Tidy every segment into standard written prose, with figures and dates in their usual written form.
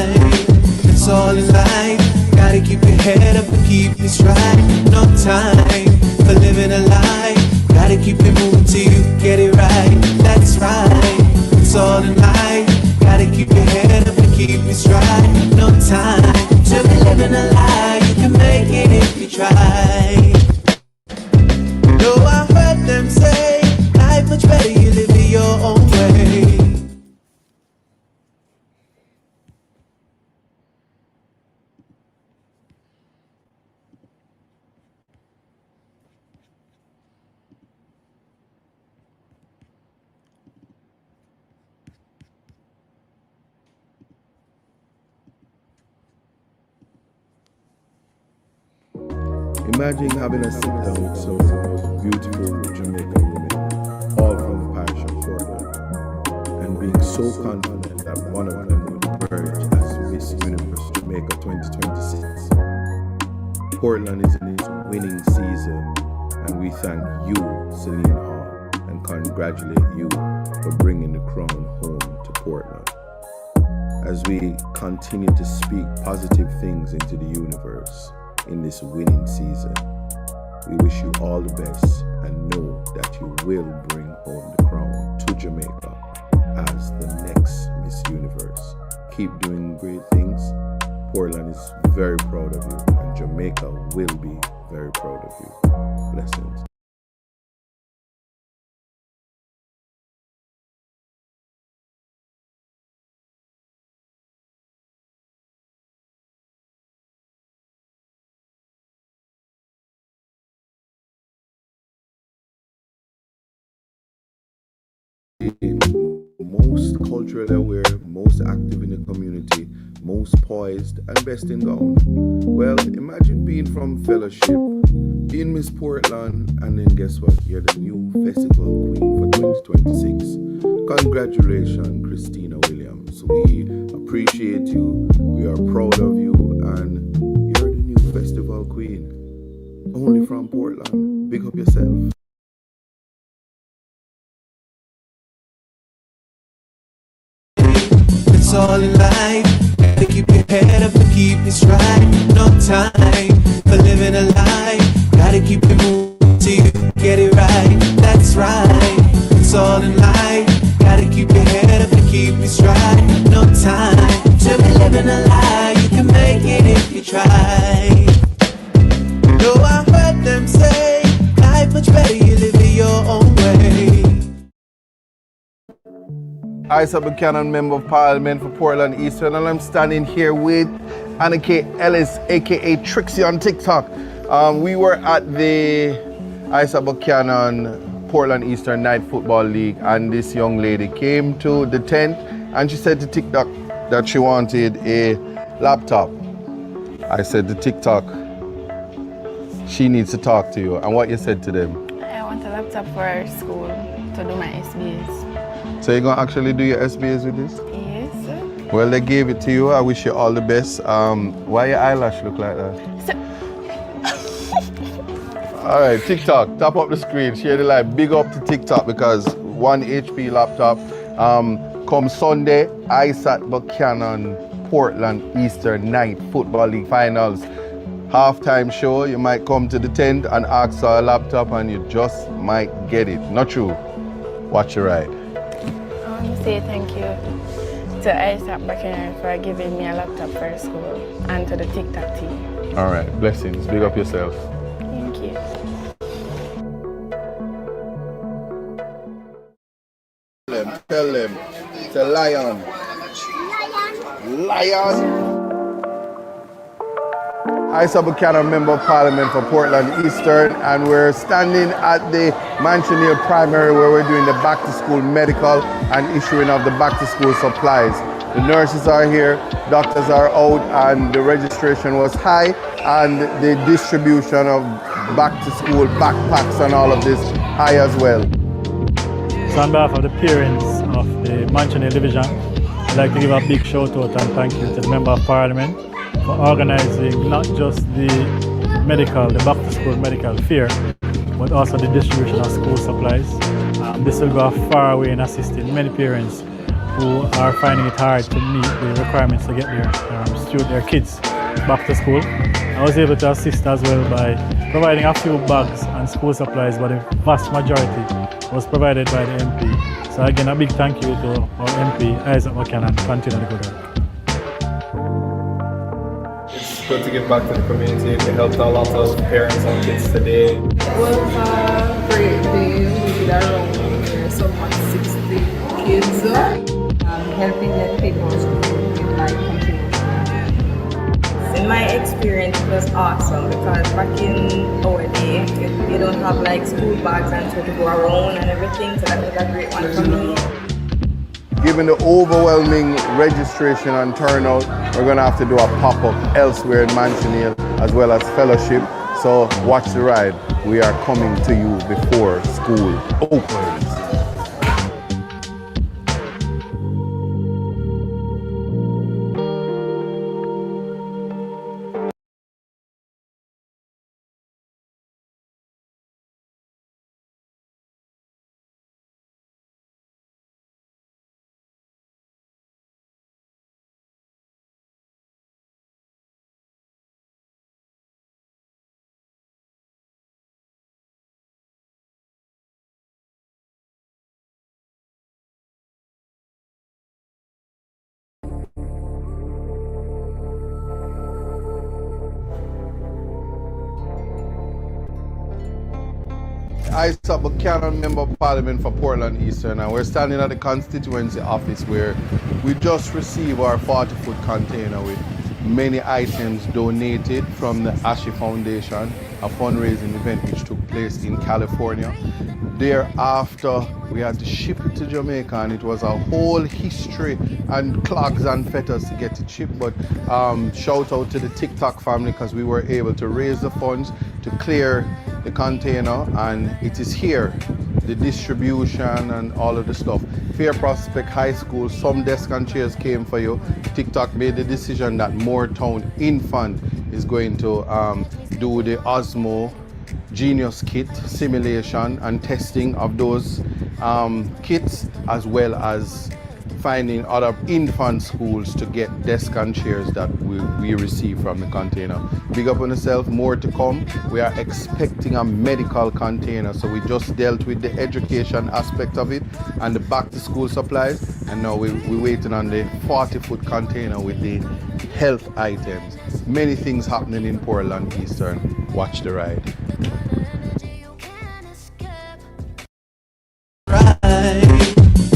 time. It's all in life. Gotta keep your head up and keep it stride. No time for living a lie. Gotta keep it moving till you get it right. That's right. It's all in life. Gotta keep your head up and keep it stride. No time to be living a lie. You can make it if you try. No, I heard them say life much better you live it your own way. Imagine having a sit down with some of the most beautiful Jamaican women, all from the parish of Portland, and being so confident that one of them would emerge as Miss Universe Jamaica 2026. Portland is in its winning season, and we thank you, Celine Hall, and congratulate you for bringing the crown home to Portland. As we continue to speak positive things into the universe, in this winning season, we wish you all the best and know that you will bring home the crown to Jamaica as the next Miss Universe. Keep doing great things. Portland is very proud of you, and Jamaica will be very proud of you. Blessings. Most culturally aware, most active in the community, most poised, and best in gown. Well, imagine being from Fellowship, being Miss Portland, and then guess what? You're the new festival queen for 2026. Congratulations, Christina Williams. We appreciate you, we are proud of you, and you're the new festival queen. Only from Portland. Big up yourself. It's all in life. Gotta keep your head up and keep it stride. No time for living a lie. Gotta keep it moving till you get it right. That's right. It's all in life. Gotta keep your head up and keep it stride. No time to be living a lie. You can make it if you try. No, I heard them say life much better you live it your own way. Isa Buchanan, Member of Parliament for Portland Eastern, and I'm standing here with Anna K. Ellis, aka Trixie on TikTok. We were at the Isa Buchanan Portland Eastern Night Football League, and this young lady came to the tent and she said to TikTok that she wanted a laptop. I said to TikTok, she needs to talk to you. And what you said to them? I want a laptop for school to do my SBS. So you're gonna actually do your SBS with this? Yes. Well, they gave it to you. I wish you all the best. Why your eyelash look like that? All right, TikTok, top up the screen, share the live. Big up to TikTok because 1 HP laptop. Come Sunday, ISAT Buchanan Portland Eastern Night Football League Finals. Halftime show, you might come to the tent and ask for a laptop and you just might get it. Not true. Watch your ride. I want to say thank you to ISAP Buchanan for giving me a laptop for school and to the TikTok team. All right, blessings. Big up yourself. Thank you. Tell them. It's a lion. Lion. Isa Buchanan, Member of Parliament for Portland Eastern, and we're standing at the Mansioneer Primary where we're doing the back to school medical and issuing of the back to school supplies. The nurses are here, doctors are out, and the registration was high, and the distribution of back to school backpacks and all of this high as well. So on behalf of the parents of the Mansioneer Division, I'd like to give a big shout out and thank you to the Member of Parliament for organizing not just the back to school medical fair, but also the distribution of school supplies. This will go a far way in assisting many parents who are finding it hard to meet the requirements to get their kids back to school. I was able to assist as well by providing a few bags and school supplies, but the vast majority was provided by the MP. So again, a big thank you to our MP, Isaac McCann, continue the good work. It's good to give back to the community. It helped a lot of parents and kids today. It was a great day. We did around somewhat 60 kids. Helping the people with like continuation. In my experience, it was awesome because back in our day, you don't have like school bags and so to go around and everything, so that was a great one for me. Given the overwhelming registration and turnout, we're going to have to do a pop-up elsewhere in Manchester as well as fellowship. So watch the ride. We are coming to you before school opens. Isaac Buchanan, Member of Parliament for Portland Eastern, and we're standing at the constituency office where we just received our 40-foot container with many items donated from the Ashi Foundation, a fundraising event which took place in California. Thereafter, we had to ship it to Jamaica, and it was a whole history and clogs and fetters to get it shipped. But shout out to the TikTok family because we were able to raise the funds to clear the container, and it is here. The distribution and all of the stuff. Fair Prospect High School, some desk and chairs came for you. TikTok made the decision that Moortown Infant is going to do the Osmo Genius kit simulation and testing of those kits, as well as finding other infant schools to get desk and chairs that we receive from the container. Big up on yourself, more to come. We are expecting a medical container, so we just dealt with the education aspect of it and the back to school supplies, and now we're waiting on the 40-foot container with the health items. Many things happening in Portland Eastern. Watch the ride.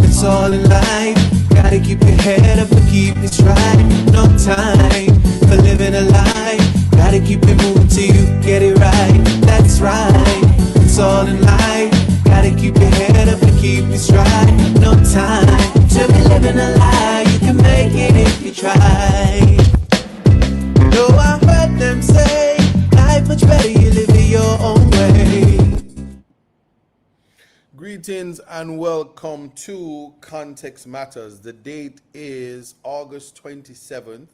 It's all in life. Gotta keep your head up and keep it right. No time for living a lie. Gotta keep it moving till you get it right. That's right. It's all in life. Gotta keep your head up and keep it right. No time to be living a lie. You can make it if you try. No, I heard them say life much better you live it your own way. Greetings and welcome to Context Matters. The date is August 27th,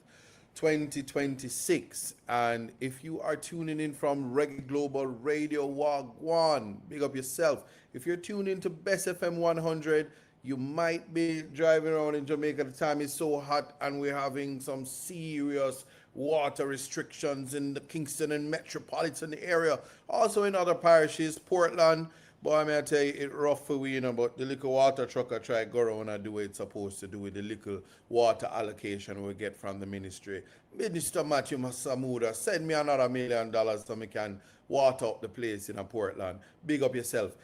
2026. And if you are tuning in from Reggae Global Radio Wagwan, big up yourself. If you're tuning in to Best FM 100, you might be driving around in Jamaica. The time is so hot and we're having some serious water restrictions in the Kingston and metropolitan area. Also in other parishes, Portland. Boy, I tell you, it's rough for we, but the little water trucker try go around and do what it's supposed to do with the little water allocation we get from the ministry. Minister Matthew Masamuda, send me another $1 million so I can water up the place in Portland. Big up yourself.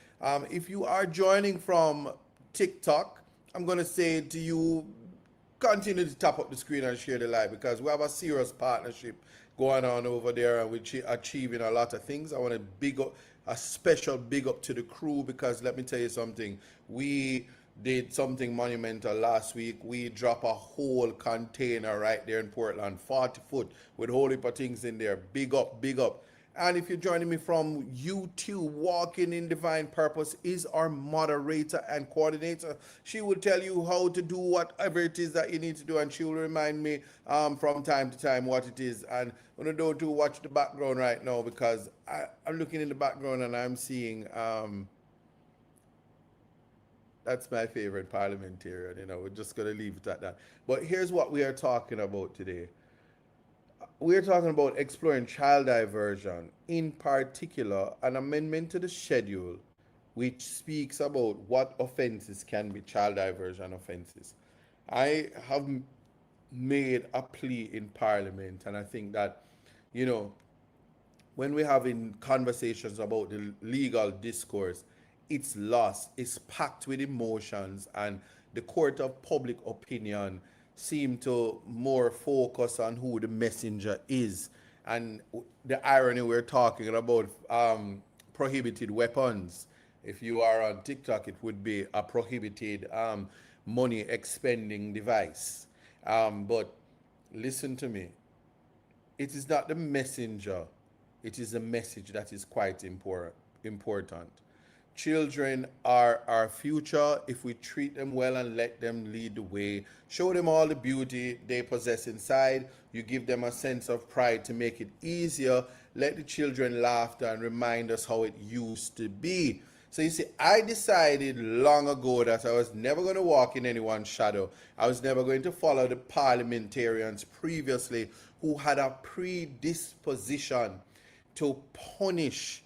If you are joining from TikTok, I'm going to say to you, continue to tap up the screen and share the live, because we have a serious partnership going on over there and we're achieving a lot of things. I want to big up a special big up to the crew, because let me tell you something, we did something monumental last week. We dropped a whole container right there in Portland, 40 foot with a whole heap of things in there. Big up, big up. And if you're joining me from YouTube, Walking in Divine Purpose is our moderator and coordinator. She will tell you how to do whatever it is that you need to do, and she will remind me from time to time what it is. And I'm going to do watch the background right now, because I'm looking in the background and I'm seeing That's my favorite parliamentarian. We're just going to leave it at that. But here's what we are talking about today. We're talking about exploring child diversion, in particular, an amendment to the schedule which speaks about what offenses can be child diversion offenses. I have made a plea in Parliament, and I think that, you know, when we're having conversations about the legal discourse, it's lost, it's packed with emotions, and the court of public opinion seem to more focus on who the messenger is. And the irony, we're talking about prohibited weapons. If you are on TikTok, it would be a prohibited money expending device. But listen to me, it is not the messenger, it is the message that is quite important. Children are our future. If we treat them well and let them lead the way, show them all the beauty they possess inside, you give them a sense of pride to make it easier, let the children laugh and remind us how it used to be. So you see, I decided long ago that I was never going to walk in anyone's shadow. I was never going to follow the parliamentarians previously who had a predisposition to punish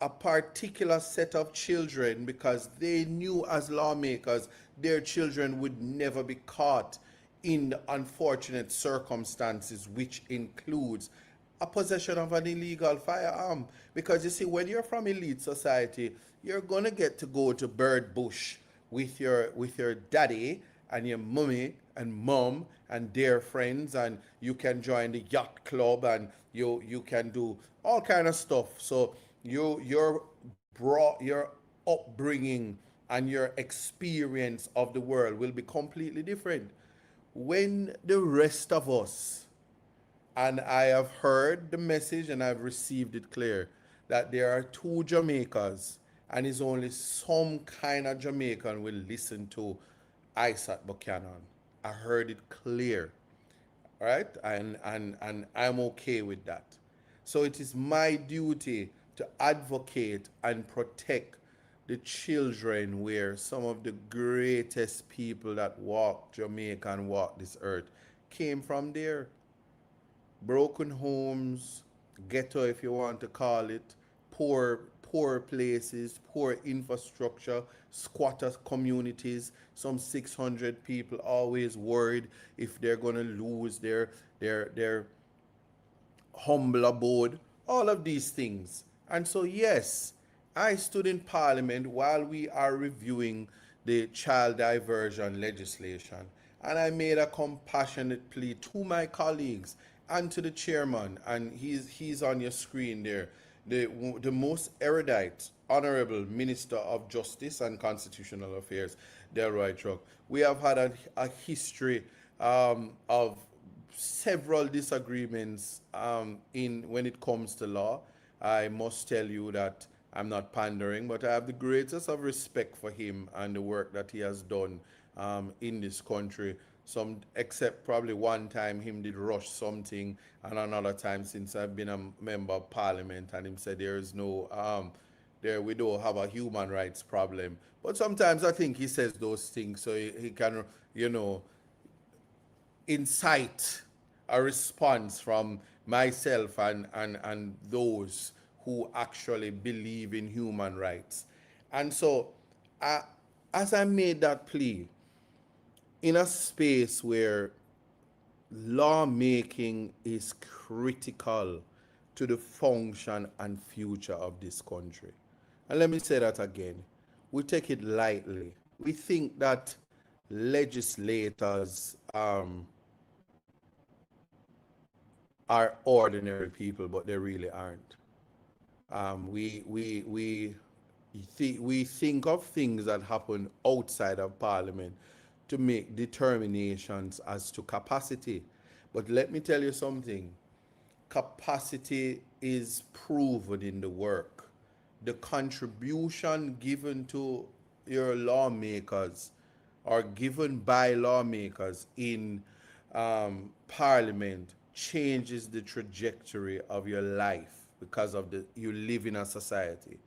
a particular set of children because they knew as lawmakers their children would never be caught in the unfortunate circumstances, which includes a possession of an illegal firearm. Because you see, when you're from elite society, you're gonna get to go to Bird Bush with your daddy and your mummy and mom and their friends, and you can join the yacht club, and you can do all kind of stuff. So your upbringing and your experience of the world will be completely different. When the rest of us, and I have heard the message and I've received it clear, that there are two Jamaicas, and it's only some kind of Jamaican will listen to Isaac Buchanan. I heard it clear, right? And I'm okay with that. So it is my duty to advocate and protect the children where some of the greatest people that walk Jamaica and walk this earth came from there. Broken homes, ghetto if you want to call it, poor places, poor infrastructure, squatter communities, some 600 people always worried if they're going to lose their humble abode, all of these things. And so, yes, I stood in Parliament while we are reviewing the child diversion legislation, and I made a compassionate plea to my colleagues and to the chairman, and he's on your screen there, the most erudite, Honorable Minister of Justice and Constitutional Affairs, Delroy Truck. We have had a history of several disagreements in when it comes to law. I must tell you that I'm not pandering, but I have the greatest of respect for him and the work that he has done in this country. Some, except probably one time him did rush something, and another time since I've been a member of Parliament, and him said there is no there we don't have a human rights problem. But sometimes I think he says those things so he can, incite a response from myself and those who actually believe in human rights. And so, as I made that plea, in a space where lawmaking is critical to the function and future of this country. And let me say that again. We take it lightly. We think that legislators are ordinary people, but they really aren't. We think of things that happen outside of Parliament to make determinations as to capacity. But let me tell you something. Capacity is proven in the work. The contribution given to your lawmakers or given by lawmakers in Parliament changes the trajectory of your life because of you live in a society.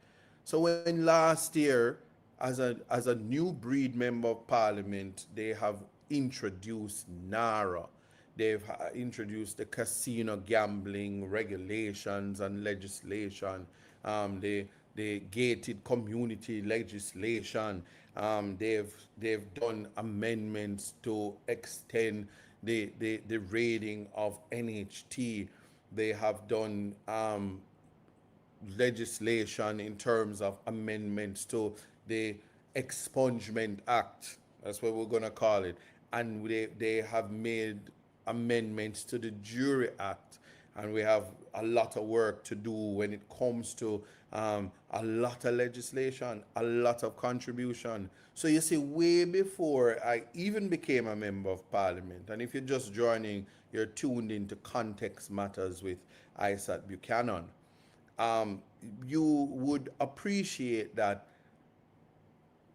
So when last year as a new breed member of parliament, they have introduced NARA. They've introduced the casino gambling regulations and legislation. The gated community legislation. They've done amendments to extend the rating of NHT. They have done legislation in terms of amendments to the Expungement Act. That's what we're going to call it. And they have made amendments to the Jury Act. And we have a lot of work to do when it comes to a lot of legislation, a lot of contribution. So you see, way before I even became a member of parliament, and if you're just joining, you're tuned into Context Matters with Isaac Buchanan, you would appreciate that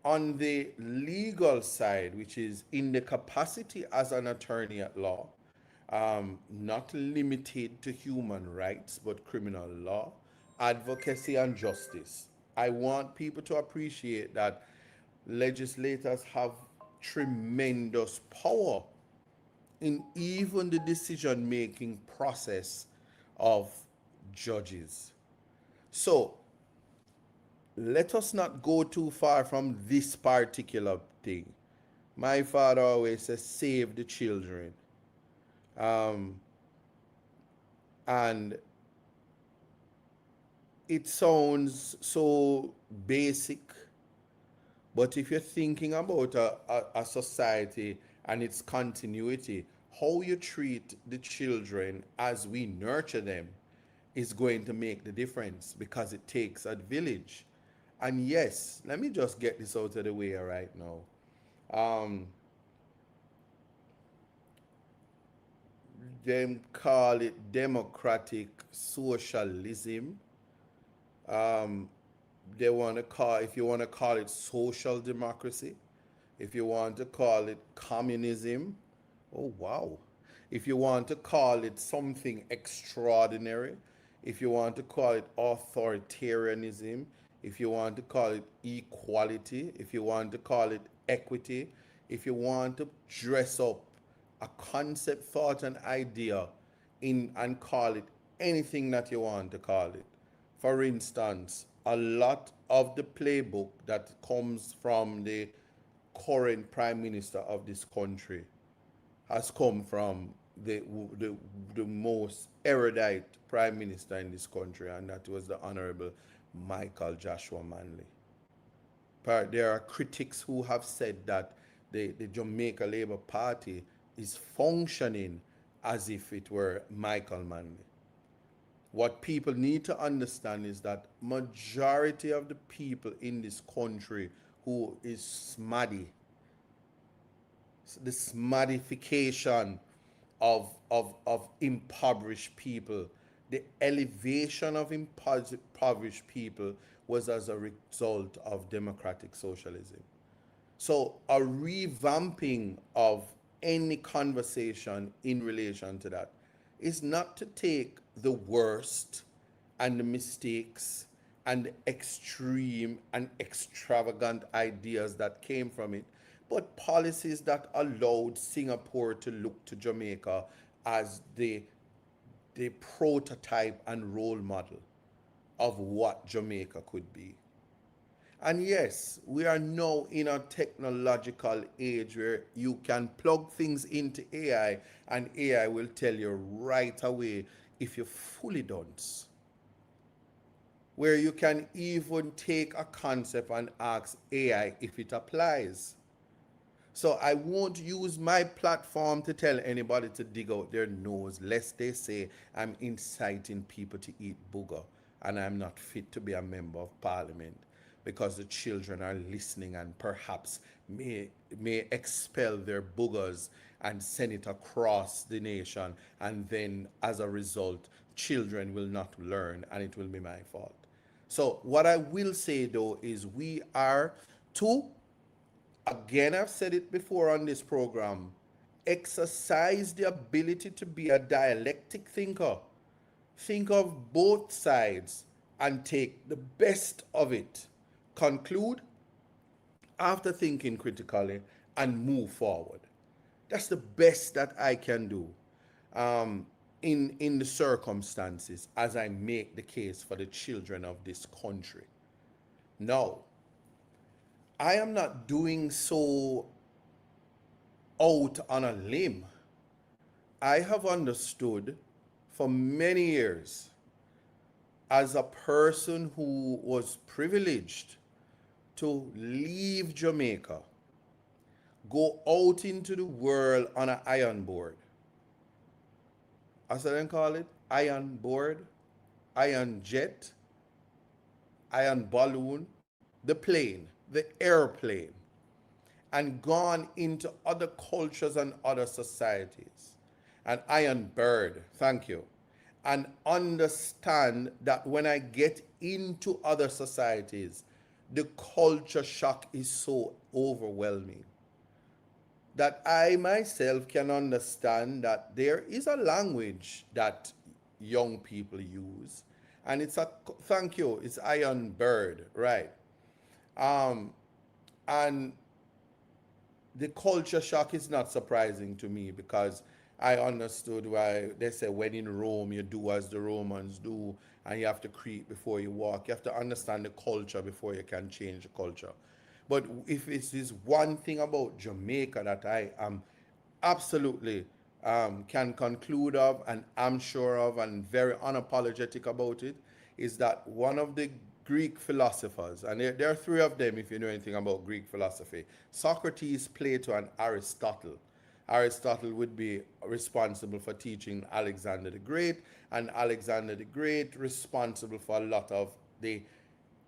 on the legal side, which is in the capacity as an attorney at law, not limited to human rights, but criminal law, advocacy, and justice. I want people to appreciate that legislators have tremendous power in even the decision-making process of judges. So let us not go too far from this particular thing. My father always says, save the children. And it sounds so basic, but if you're thinking about a society and its continuity, how you treat the children as we nurture them is going to make the difference, because it takes a village. And yes, let me just get this out of the way right now. Them call it democratic socialism. They want to call, if you want to call it social democracy, if you want to call it communism, oh wow. If you want to call it something extraordinary, if you want to call it authoritarianism, if you want to call it equality, if you want to call it equity, if you want to dress up a concept, thought, and idea in and call it anything that you want to call it. For instance, a lot of the playbook that comes from the current prime minister of this country has come from the most erudite prime minister in this country, and that was the Honorable Michael Joshua Manley. There are critics who have said that the Jamaica Labour Party is functioning as if it were Michael Manley. What people need to understand is that majority of the people in this country who is smaddy, the smadification of impoverished people, the elevation of impoverished people was as a result of democratic socialism. So a revamping of any conversation in relation to that is not to take the worst and the mistakes and the extreme and extravagant ideas that came from it, but policies that allowed Singapore to look to Jamaica as the prototype and role model of what Jamaica could be. And yes, we are now in a technological age where you can plug things into AI and AI will tell you right away if you fully don't. Where you can even take a concept and ask AI if it applies. So I won't use my platform to tell anybody to dig out their nose, lest they say I'm inciting people to eat booger and I'm not fit to be a member of parliament, because the children are listening and perhaps may expel their boogers and send it across the nation, and then as a result, children will not learn and it will be my fault. So what I will say though is we are to, again, I've said it before on this program, exercise the ability to be a dialectic thinker. Think of both sides and take the best of it. Conclude after thinking critically and move forward. That's the best that I can do in the circumstances as I make the case for the children of this country. No, I am not doing so out on a limb. I have understood for many years as a person who was privileged to leave Jamaica, go out into the world on an iron board. As I call it, iron board, iron jet, iron balloon, the plane, the airplane, and gone into other cultures and other societies. An iron bird, thank you. And understand that when I get into other societies, the culture shock is so overwhelming that I myself can understand that there is a language that young people use, and it's a thank you, it's iron bird, right? And the culture shock is not surprising to me because I understood why they say when in Rome you do as the Romans do, and you have to creep before you walk. You have to understand the culture before you can change the culture. But if it is one thing about Jamaica that I am absolutely can conclude of and I'm sure of and very unapologetic about it, is that one of the Greek philosophers, and there are three of them if you know anything about Greek philosophy: Socrates, Plato, and Aristotle. Aristotle would be responsible for teaching Alexander the Great, and Alexander the Great responsible for a lot of the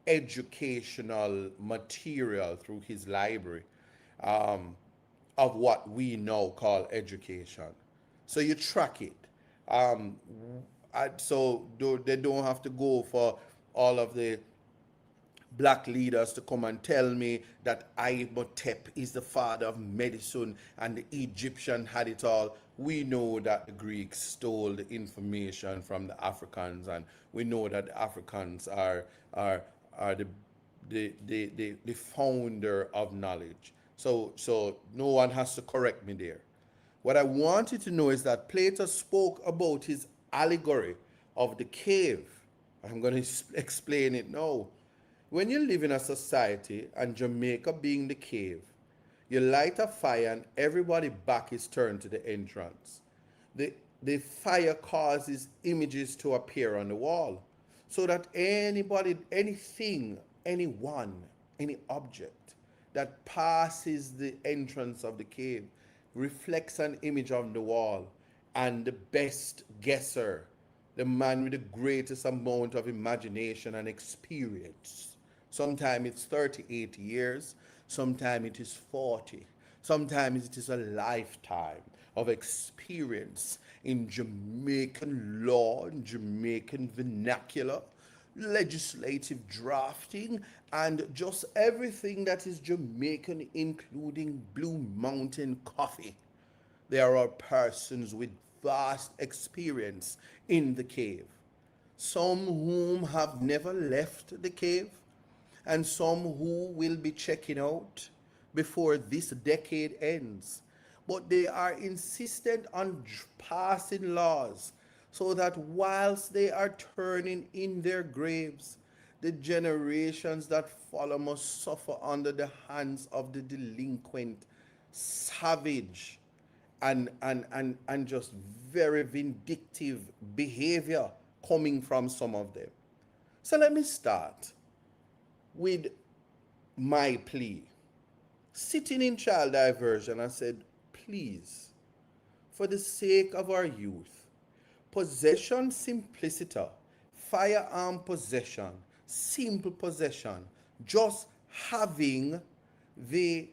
educational material through his library of what we now call education. So you track it. So they don't have to go for all of the black leaders to come and tell me that Imhotep is the father of medicine and the Egyptian had it all. We know that the Greeks stole the information from the Africans, and we know that the Africans are the founder of knowledge. So no one has to correct me there. What I want you to know is that Plato spoke about his allegory of the cave. I'm going to explain it now. When you live in a society, and Jamaica being the cave, you light a fire and everybody back is turned to the entrance. The fire causes images to appear on the wall so that anybody, anything, anyone, any object that passes the entrance of the cave reflects an image on the wall, and the best guesser, the man with the greatest amount of imagination and experience, sometimes it's 38 years, sometimes it is 40, sometimes it is a lifetime of experience in Jamaican law, in Jamaican vernacular, legislative drafting, and just everything that is Jamaican, including Blue Mountain coffee. There are persons with vast experience in the cave, some whom have never left the cave, and some who will be checking out before this decade ends. But they are insistent on passing laws so that whilst they are turning in their graves, the generations that follow must suffer under the hands of the delinquent, savage, and just very vindictive behavior coming from some of them. So let me start with my plea. Sitting in child diversion, I said, please, for the sake of our youth, possession simpliciter, firearm possession, simple possession, just having the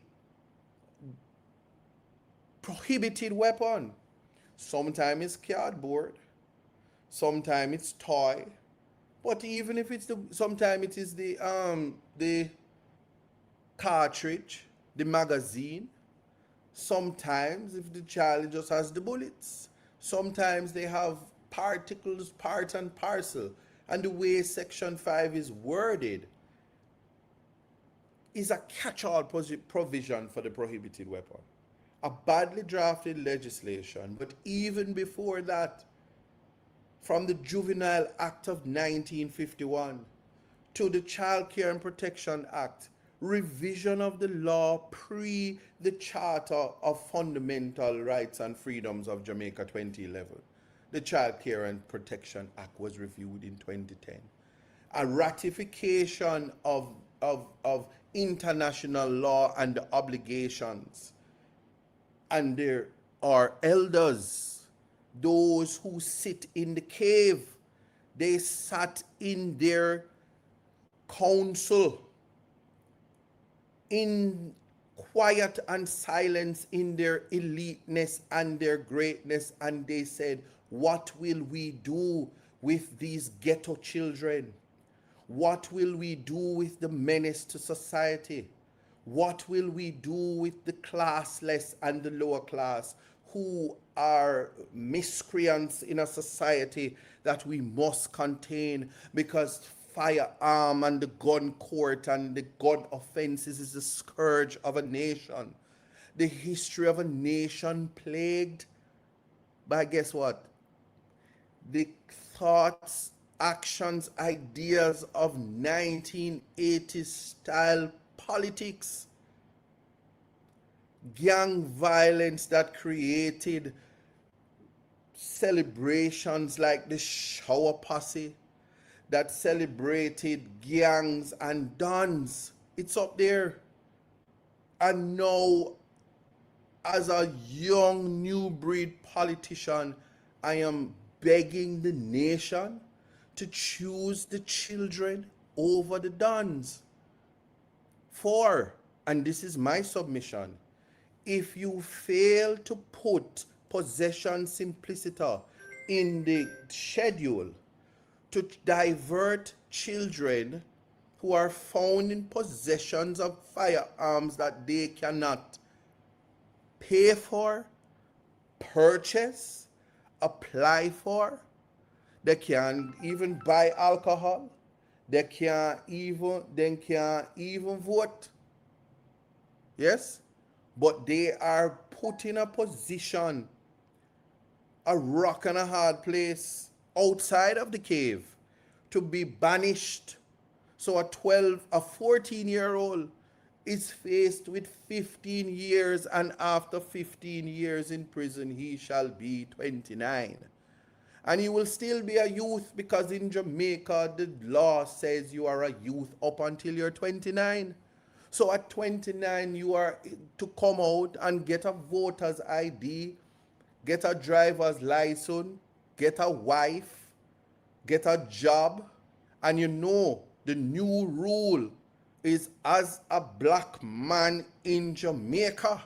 prohibited weapon. Sometimes it's cardboard, sometimes it's toy, but even if it's sometimes it is the cartridge, the magazine. Sometimes if the child just has the bullets, sometimes they have particles, part and parcel, and the way Section 5 is worded, is a catch-all provision for the prohibited weapon. A badly drafted legislation, but even before that, from the Juvenile Act of 1951 to the Child Care and Protection Act, revision of the law pre the Charter of Fundamental Rights and Freedoms of Jamaica 2011. The Child Care and Protection Act was reviewed in 2010. A ratification of international law and the obligations. And there are elders, those who sit in the cave. They sat in their council, in quiet and silence, in their eliteness and their greatness, and they said, what will we do with these ghetto children? What will we do with the menace to society? What will we do with the classless and the lower class who are miscreants in a society that we must contain, because firearm and the gun court and the gun offenses is the scourge of a nation. The history of a nation plagued by, guess what? The thoughts, actions, ideas of 1980s style politics. Gang violence that created celebrations like the shower posse, that celebrated gangs and dons. It's up there. And now, as a young new breed politician, I am begging the nation to choose the children over the dons. For, and this is my submission, if you fail to put possession simpliciter in the schedule to divert children who are found in possessions of firearms that they cannot pay for, purchase, apply for, they can't even buy alcohol, they can't even vote. Yes? But they are put in a position, a rock and a hard place outside of the cave, to be banished. So a 14-year-old is faced with 15 years, and after 15 years in prison, he shall be 29. And he will still be a youth, because in Jamaica, the law says you are a youth up until you're 29. So at 29, you are to come out and get a voter's ID, get a driver's license, get a wife, get a job. And you know, the new rule is, as a black man in Jamaica,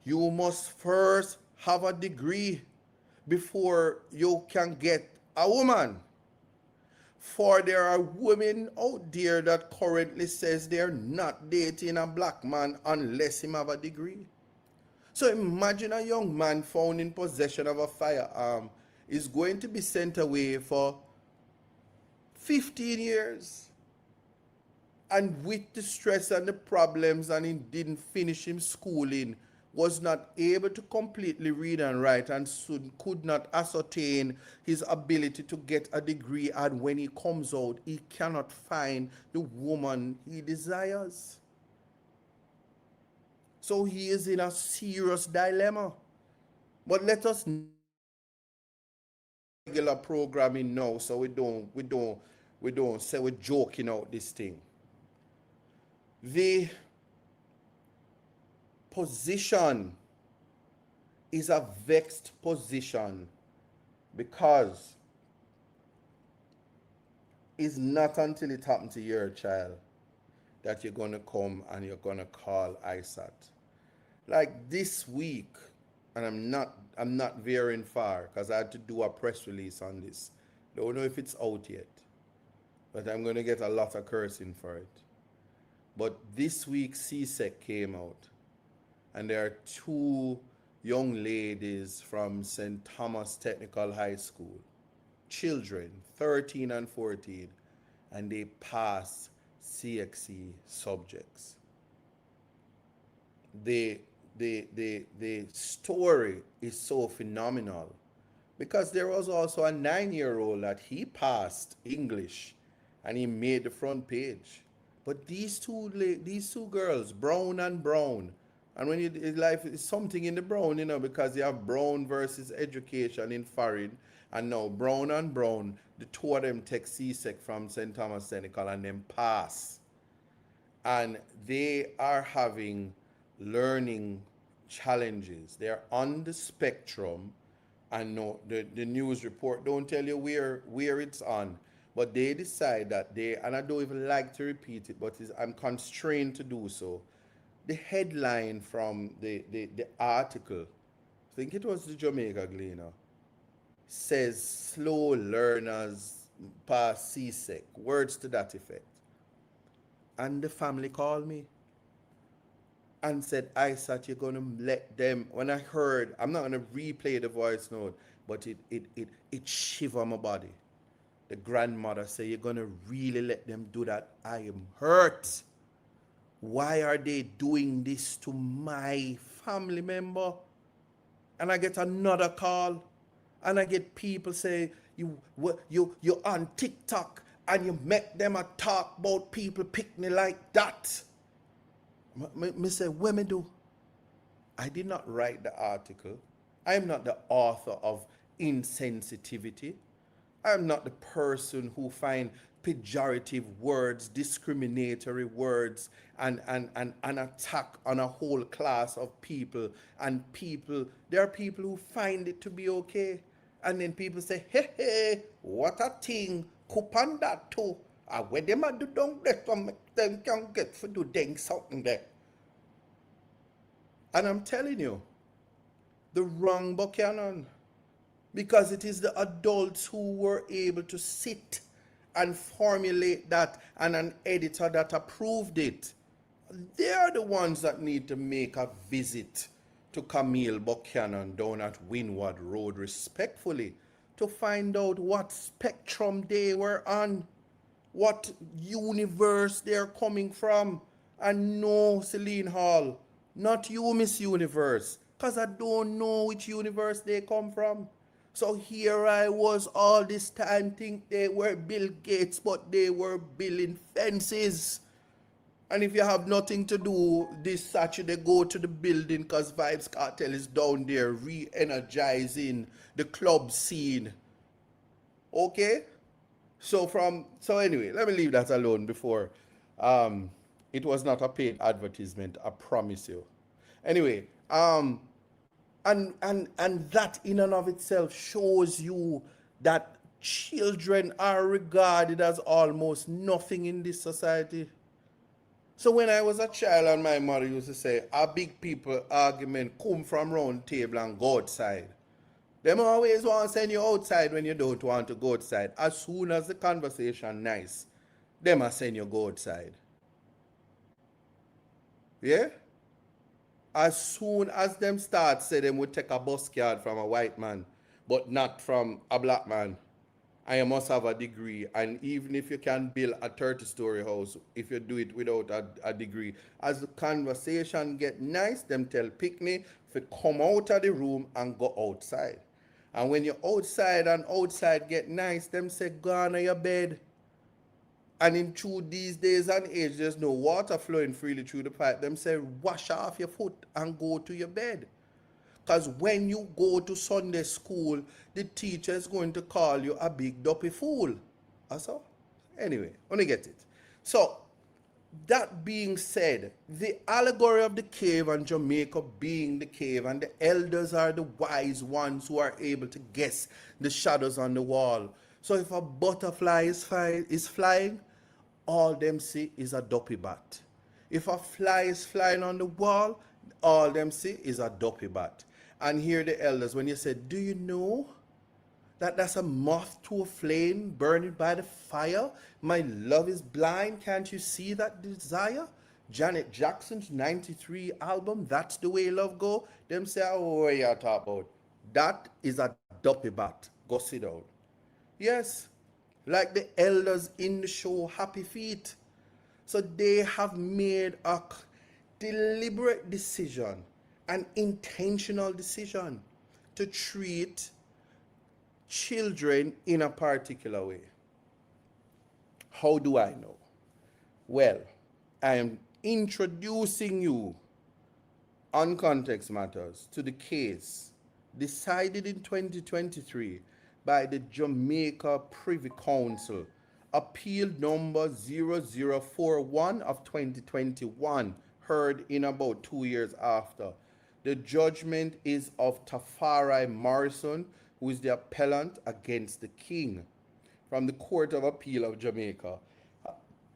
you must first have a degree before you can get a woman. For there are women out there that currently says they're not dating a black man unless him have a degree. So imagine a young man found in possession of a firearm is going to be sent away for 15 years. And with the stress and the problems, and he didn't finish his schooling, was not able to completely read and write, and soon could not ascertain his ability to get a degree, and when he comes out, he cannot find the woman he desires. So he is in a serious dilemma. But let us regular programming now, so we don't say we're joking out this thing. The position is a vexed position, because it's not until it happens to your child that you're going to come and you're going to call ISAT. Like this week, and I'm not veering far, because I had to do a press release on this. Don't know if it's out yet, but I'm going to get a lot of cursing for it. But this week, CSEC came out, and there are two young ladies from St. Thomas Technical High School, children, 13 and 14, and they passed CXC subjects. The story is so phenomenal because there was also a 9-year-old that he passed English and he made the front page. But these two girls, Brown and Brown, and when you life is something in the Brown, because you have Brown versus education in foreign, and now Brown and Brown, the two of them take CSEC from St. Thomas Senecal and then pass, and they are having learning challenges. They're on the spectrum, and no, the news report don't tell you where it's on, but they decide that and I don't even like to repeat it, but I'm constrained to do so. The headline from the article, I think it was the Jamaica Gleaner, says slow learners pass CSEC, words to that effect. And the family called me and said, Isaac, you're going to let them. When I heard, I'm not going to replay the voice note, but it shivered my body. The grandmother said, you're going to really let them do that? I am hurt. Why are they doing this to my family member? And I get another call, and I get people say, you're on TikTok, and you make them a talk about people picnic like that. Me say, what me do? I did not write the article. I am not the author of insensitivity. I am not the person who find pejorative words, discriminatory words, and an attack on a whole class of people. And there are people who find it to be okay. And then people say, hey, what a thing, coupon that too. Where them a do down there, them can get for do dang something there. And I'm telling you, the wrong Buchanan, because it is the adults who were able to sit and formulate that, and an editor that approved it. They are the ones that need to make a visit to Camille Buchanan down at Windward Road respectfully to find out what spectrum they were on, what universe they're coming from. And no, Celine Hall, not you, Miss Universe, because I don't know which universe they come from. So here I was all this time think they were Bill Gates, but they were building fences. And if you have nothing to do this Saturday, go to the building, because Vibes Cartel is down there re-energizing the club scene. Okay? So anyway, let me leave that alone before. It was not a paid advertisement, I promise you. Anyway, and that in and of itself shows you that children are regarded as almost nothing in this society. So when I was a child, and my mother used to say, a big people argument come from round table and go outside. Them always want to send you outside when you don't want to go outside. As soon as the conversation nice, them a send you go outside. Yeah? As soon as them start say them would take a bus card from a white man, but not from a black man, and you must have a degree. And even if you can build a 30-story house, if you do it without a degree, as the conversation get nice, them tell Pickney to come out of the room and go outside. And when you're outside and outside get nice, them say go on your bed. And in through these days and age, there's no water flowing freely through the pipe. Them say wash off your foot and go to your bed. Because when you go to Sunday school, the teacher is going to call you a big dopey fool. That's all. Anyway, only get it. So, that being said, the allegory of the cave and Jamaica being the cave, and the elders are the wise ones who are able to guess the shadows on the wall. So if a butterfly is flying, all them see is a dopey bat. If a fly is flying on the wall, all them see is a dopey bat. And here the elders, when you say, do you know that that's a moth to a flame burning by the fire? My love is blind, can't you see that desire? Janet Jackson's 93 album, That's the Way Love Go. Them say, oh, what you talk about? That is a dopey bat. Go sit down. Yes, like the elders in the show Happy Feet. So they have made a deliberate decision, an intentional decision to treat children in a particular way. How do I know? Well, I am introducing you on Context Matters to the case decided in 2023 by the Jamaica Privy Council, appeal number 0041 of 2021, heard in about 2 years after. The judgment is of Tafari Morrison, who is the appellant against the King, from the Court of Appeal of Jamaica.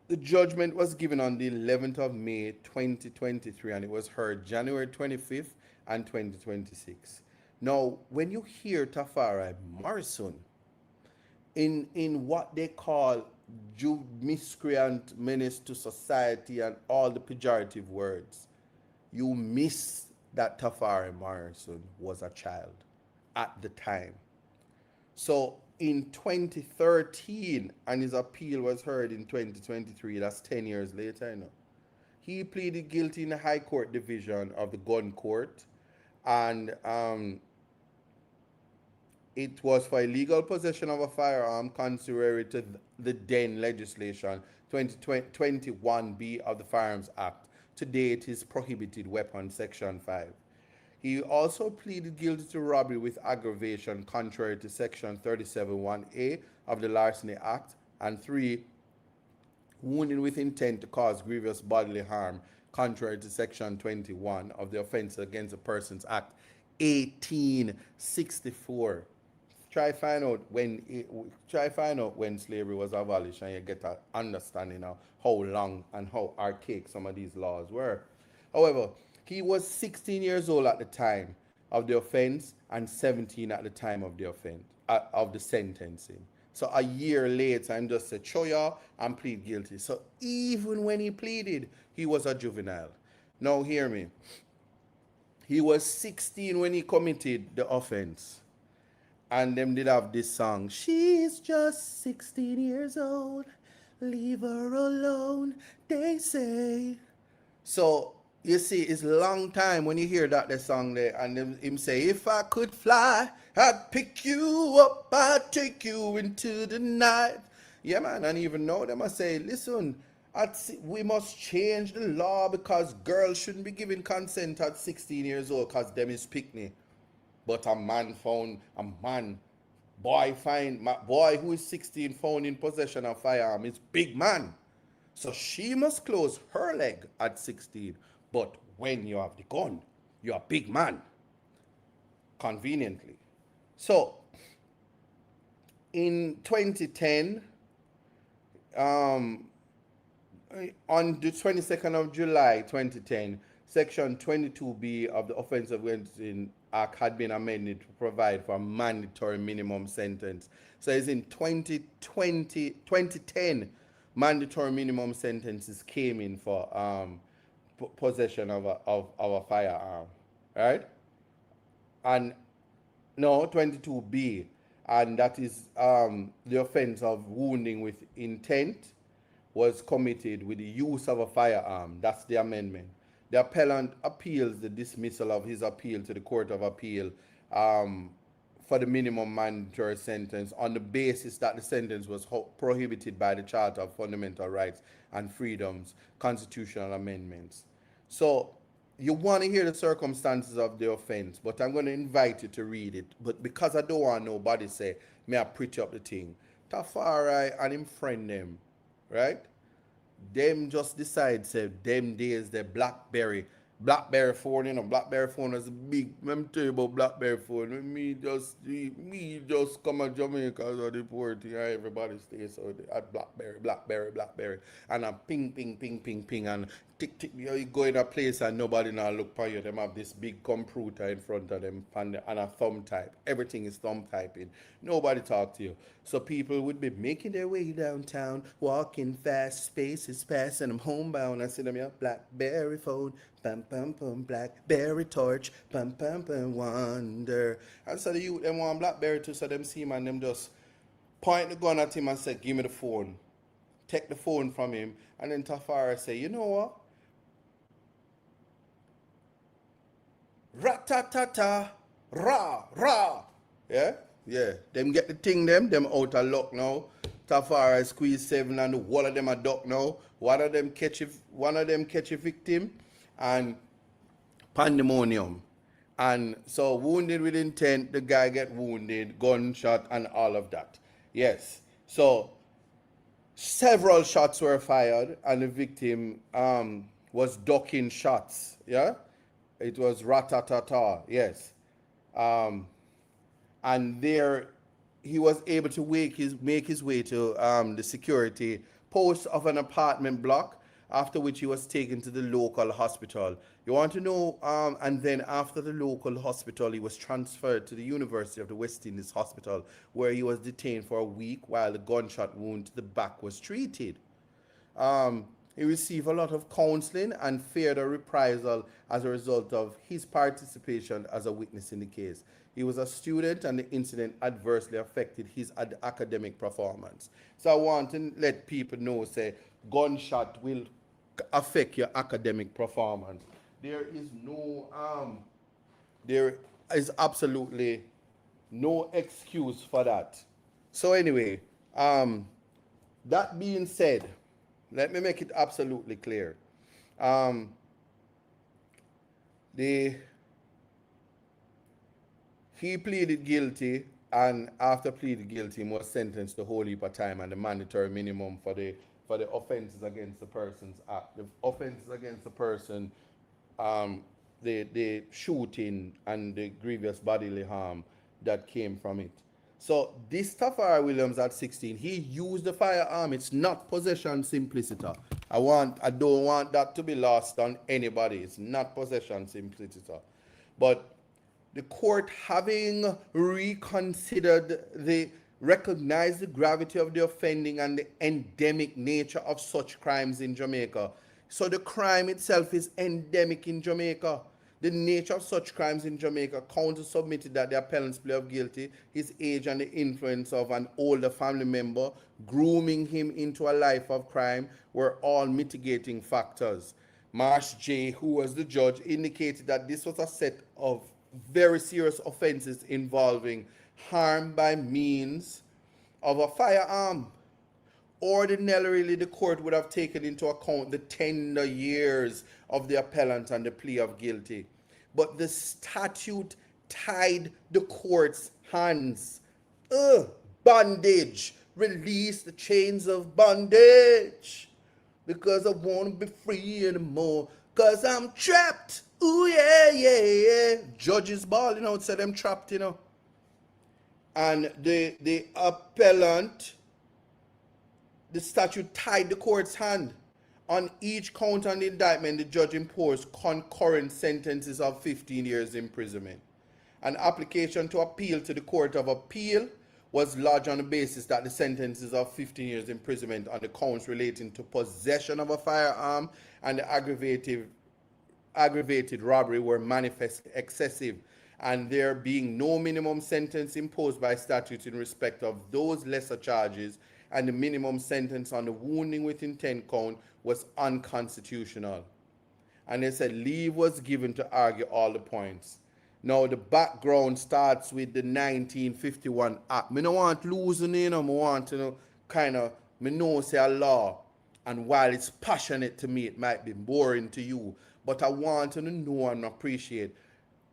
The judgment was given on the 11th of May 2023 and it was heard January 25th and 2026. Now, when you hear Tafari Morrison in what they call miscreant menace to society and all the pejorative words, you miss that Tafari Morrison was a child at the time. So in 2013, and his appeal was heard in 2023, that's 10 years later, he pleaded guilty in the High Court Division of the Gun Court, and it was for illegal possession of a firearm contrary to the then legislation 2021B of the Firearms Act. Today it is prohibited weapon, Section 5. He also pleaded guilty to robbery with aggravation contrary to Section 37(1)A of the Larceny Act, and 3, wounding with intent to cause grievous bodily harm contrary to Section 21 of the Offense Against the Persons Act 1864. Try find out when slavery was abolished, and you get an understanding of how long and how archaic some of these laws were. However, he was 16 years old at the time of the offense and 17 at the time of the offense of the sentencing. So a year later, I'm just said, show y'all and plead guilty. So even when he pleaded, he was a juvenile. Now hear me. He was 16 when he committed the offense. And them did have this song, she's just 16 years old, leave her alone, they say. So you see, it's a long time when you hear the song there, and him say, if I could fly, I'd pick you up, I'd take you into the night. Yeah, man, and even now them I say, listen, we must change the law because girls shouldn't be giving consent at 16 years old because them is picnic. But a boy who is 16 found in possession of firearm is big man. So she must close her leg at 16. But when you have the gun, you're a big man. Conveniently. So, in 2010, on the 22nd of July 2010, Section 22B of the Offensive Against Act had been amended to provide for a mandatory minimum sentence. So it's in 2010, mandatory minimum sentences came in for possession of a firearm, right? And no, 22B, and that is the offense of wounding with intent was committed with the use of a firearm. That's the amendment. The appellant appeals the dismissal of his appeal to the Court of Appeal for the minimum mandatory sentence on the basis that the sentence was prohibited by the Charter of Fundamental Rights and Freedoms, constitutional amendments. So you want to hear the circumstances of the offense, but I'm going to invite you to read it. But because I don't want nobody say, may I pretty up the thing. Tafari and him friend them, right? Them just decide, say, them days, the Blackberry phone, Blackberry phone was big. Let me tell you about Blackberry phone. Me just come to Jamaica as the port here. Everybody stays at Blackberry. And I ping, and tick. You go in a place and nobody now look for you. Them have this big computer in front of them and a thumb type. Everything is thumb typing. Nobody talk to you. So people would be making their way downtown, walking fast, spaces past, and I'm homebound. I see them, yeah, Blackberry phone, pam, Blackberry torch, pam, wonder. And so the youth, them want Blackberry too, so them see him and them just point the gun at him and say, give me the phone. take the phone from him, and then Tafari say, you know what? Ratatata, ra, ra. Yeah? Yeah. Them get the thing them out of luck now. Tafari squeeze 7 and all of them are duck now. One of them catch a victim and pandemonium. And so wounded with intent, the guy get wounded, gunshot and all of that. Yes. So several shots were fired and the victim was ducking shots. Yeah? It was ratatata, yes. And there he was able to make his way to the security post of an apartment block, after which he was taken to the local hospital. You want to know, and then after the local hospital, he was transferred to the University of the West Indies Hospital, where he was detained for a week while the gunshot wound to the back was treated. He received a lot of counseling and feared a reprisal as a result of his participation as a witness in the case. He was a student and the incident adversely affected his academic performance. So I want to let people know, say, gunshot will affect your academic performance. There is absolutely no excuse for that. So anyway, that being said, let me make it absolutely clear. He pleaded guilty, and after pleading guilty, he was sentenced to a whole heap of time and the mandatory minimum for the offenses against the Persons Act. The offenses against the person, the shooting and the grievous bodily harm that came from it. So this Tafari Williams at 16, he used the firearm. It's not possession simpliciter. I don't want that to be lost on anybody. It's not possession simpliciter. But the court, having recognized the gravity of the offending and the endemic nature of such crimes in Jamaica. So the crime itself is endemic in Jamaica. The nature of such crimes in Jamaica, counsel submitted that the appellant's plea of guilty, his age and the influence of an older family member grooming him into a life of crime were all mitigating factors. Marsh J., who was the judge, indicated that this was a set of very serious offenses involving harm by means of a firearm. Ordinarily, the court would have taken into account the tender years of the appellant and the plea of guilty. But the statute tied the court's hands. Bondage. Release the chains of bondage. Because I want to be free anymore. Because I'm trapped. Ooh, yeah, yeah, yeah. Judges balling out, say them trapped, you know. And the appellant, the statute tied the court's hand. On each count on the indictment, the judge imposed concurrent sentences of 15 years imprisonment. An application to appeal to the Court of Appeal was lodged on the basis that the sentences of 15 years imprisonment on the counts relating to possession of a firearm and the aggravated robbery were manifestly excessive, and there being no minimum sentence imposed by statute in respect of those lesser charges, and the minimum sentence on the wounding with intent count was unconstitutional. And they said leave was given to argue all the points. Now the background starts with the 1951 Act. Me no want to lose the name, I want to me know say a law, and while it's passionate to me, it might be boring to you, but I want to know and appreciate.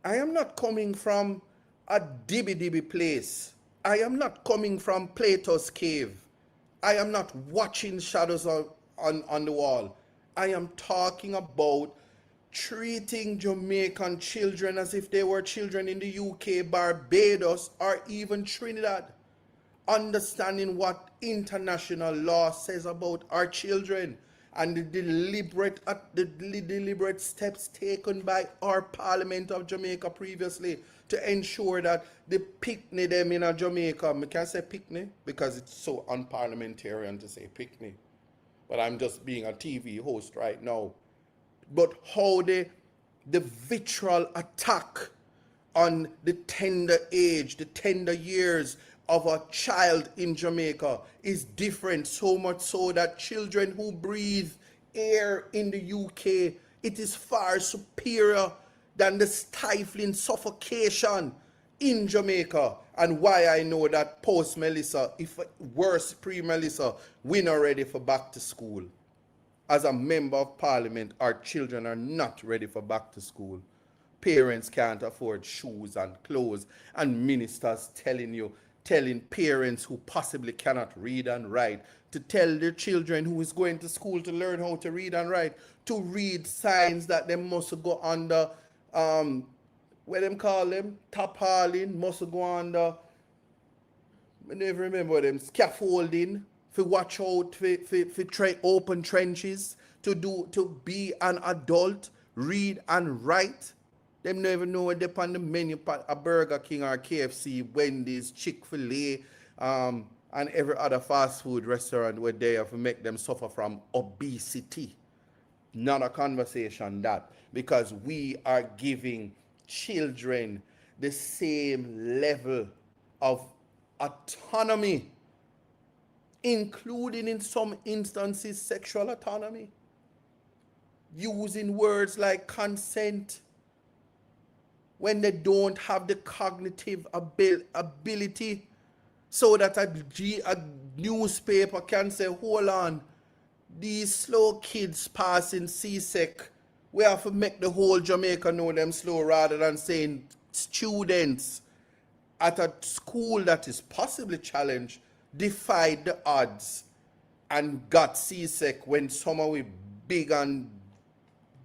I am not coming from a dibby place. I am not coming from Plato's cave. I am not watching shadows on the wall. I am talking about treating Jamaican children as if they were children in the UK, Barbados, or even Trinidad. Understanding what international law says about our children and the deliberate steps taken by our Parliament of Jamaica previously to ensure that the picnic them in Jamaica, I can't say picnic because it's so unparliamentarian to say picnic, but I'm just being a TV host right now. But how the vitriol attack on the tender age, the tender years of a child in Jamaica is different, so much so that children who breathe air in the UK, it is far superior than the stifling suffocation in Jamaica. And why I know that post Melissa, if worse pre Melissa, we're not ready for back to school. As a member of parliament, our children are not ready for back to school. Parents can't afford shoes and clothes, and ministers telling parents who possibly cannot read and write to tell their children who is going to school to learn how to read and write, to read signs that they must go under, what them call them, tarpaulin, must go under, I never remember them, scaffolding, for watch out, for open trenches, to be an adult, read and write. Them never know what they on the menu, a Burger King or KFC, Wendy's, Chick-fil-A, and every other fast food restaurant where they have to make them suffer from obesity. Not a conversation that, because we are giving children the same level of autonomy, including in some instances sexual autonomy, using words like consent when they don't have the cognitive ability, so that a newspaper can say, hold on, these slow kids passing CSEC, we have to make the whole Jamaica know them slow, rather than saying students at a school that is possibly challenged defied the odds and got CSEC when some of we big and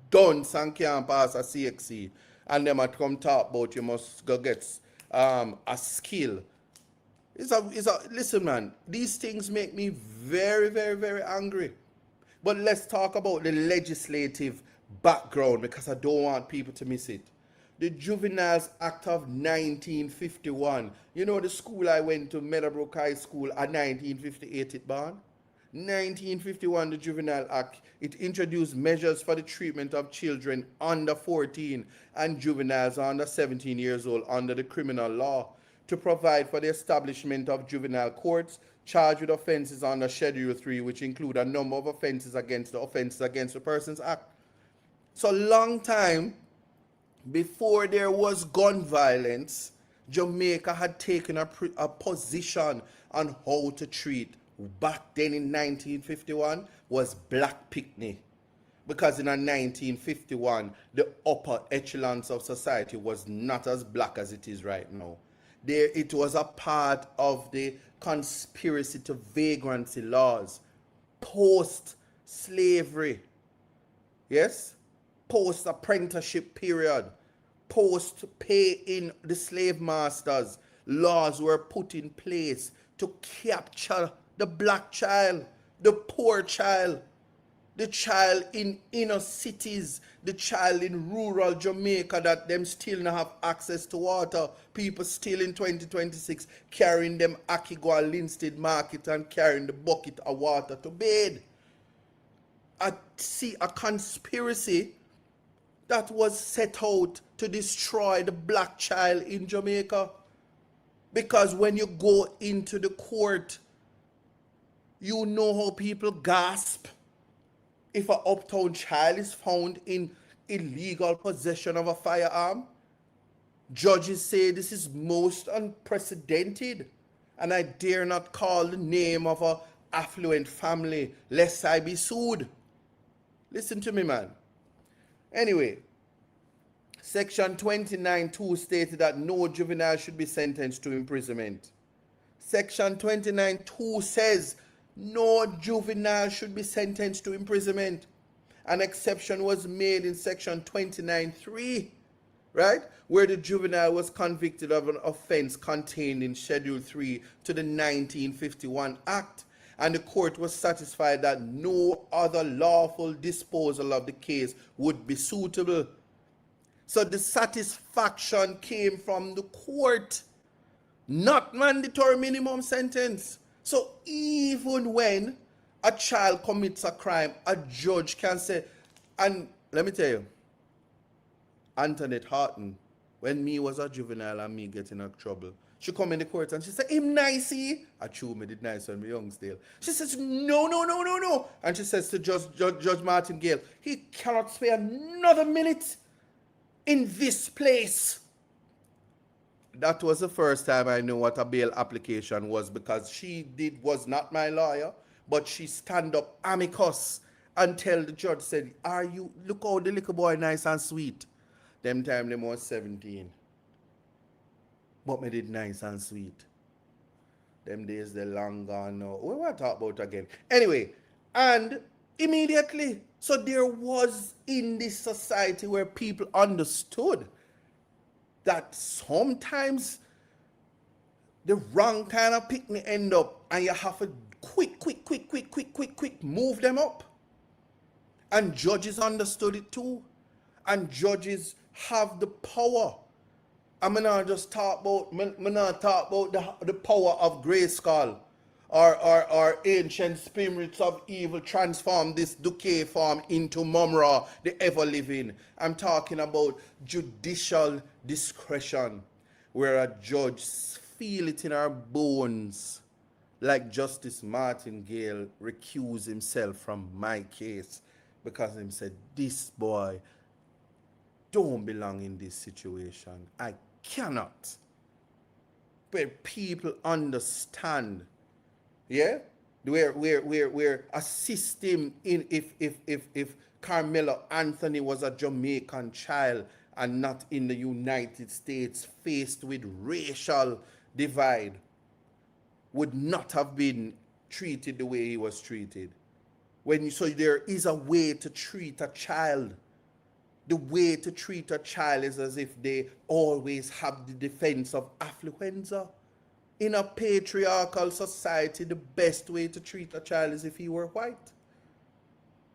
dunce and can't pass a CXC, and them at come talk about you must go get a skill. Listen, man, these things make me very, very, very angry. But let's talk about the legislative background, because I don't want people to miss it. The Juveniles Act of 1951. You know the school I went to, Meadowbrook High School, at 1958 it born? 1951, the Juvenile Act, it introduced measures for the treatment of children under 14 and juveniles under 17 years old under the criminal law, to provide for the establishment of juvenile courts charged with offenses under Schedule 3, which include a number of offenses against the Persons Act. So long time before there was gun violence, Jamaica had taken a position on how to treat, back then in 1951, was black picnic. Because in 1951, the upper echelons of society was not as black as it is right now. It was a part of the conspiracy to vagrancy laws, post-slavery, yes? Post-apprenticeship period, post-pay-in the slave masters, laws were put in place to capture the black child, the poor child, the child in inner cities, the child in rural Jamaica that them still not have access to water. People still in 2026 carrying them Akigwa Linstead Market and carrying the bucket of water to bed. I see a conspiracy that was set out to destroy the black child in Jamaica. Because when you go into the court, you know how people gasp if an uptown child is found in illegal possession of a firearm. Judges say this is most unprecedented, and I dare not call the name of an affluent family lest I be sued. Listen to me, man. Anyway, Section 29(2) stated that no juvenile should be sentenced to imprisonment. Section 29(2) says no juvenile should be sentenced to imprisonment. An exception was made in Section 29(3), right, where the juvenile was convicted of an offense contained in Schedule 3 to the 1951 Act, and the court was satisfied that no other lawful disposal of the case would be suitable. So the satisfaction came from the court, not mandatory minimum sentence. So even when a child commits a crime, a judge can say, and let me tell you, Antoinette Horton, when me was a juvenile and me getting in trouble, She come in the court and she said, him nicey. I chew me did nice when me young still. She says, no, no, no, no, no. And she says to Judge Martin Gale, he cannot spare another minute in this place. That was the first time I knew what a bail application was, because she was not my lawyer, but she stand up amicus and tell the judge, said, look how the little boy nice and sweet. Them time them was 17. But me did nice and sweet. Them days they long gone now. What will I talk about again? Anyway, and immediately, so there was in this society where people understood that sometimes the wrong kind of picnic end up and you have to quick move them up. And judges understood it too. And judges have the power. I'm not just talk about, the power of Grayskull or ancient spirits of evil transform this decay form into Mumra, the ever-living. I'm talking about judicial discretion, where a judge feel it in our bones, like Justice Martin Gale recused himself from my case because he said, this boy don't belong in this situation. I cannot. But people understand, yeah, where a system in if Carmelo Anthony was a Jamaican child and not in the United States, faced with racial divide, would not have been treated the way he was treated. So there is a way to treat a child. The way to treat a child is as if they always have the defense of affluenza. In a patriarchal society, the best way to treat a child is if he were white.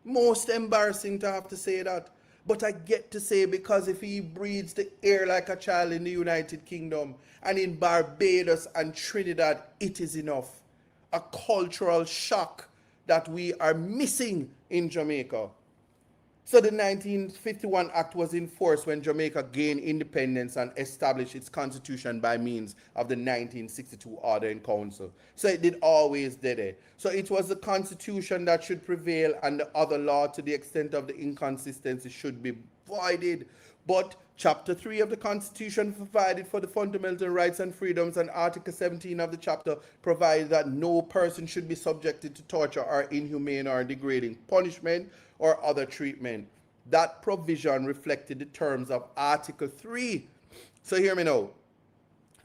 Most embarrassing to have to say that. But I get to say, because if he breathes the air like a child in the United Kingdom and in Barbados and Trinidad, it is enough. A cultural shock that we are missing in Jamaica. So the 1951 Act was enforced when Jamaica gained independence and established its constitution by means of the 1962 Order in Council. So it did always did it. So it was the constitution that should prevail, and the other law, to the extent of the inconsistency, should be voided. But Chapter 3 of the Constitution provided for the fundamental rights and freedoms, and Article 17 of the chapter provided that no person should be subjected to torture or inhumane or degrading punishment or other treatment. That provision reflected the terms of Article 3. So hear me now.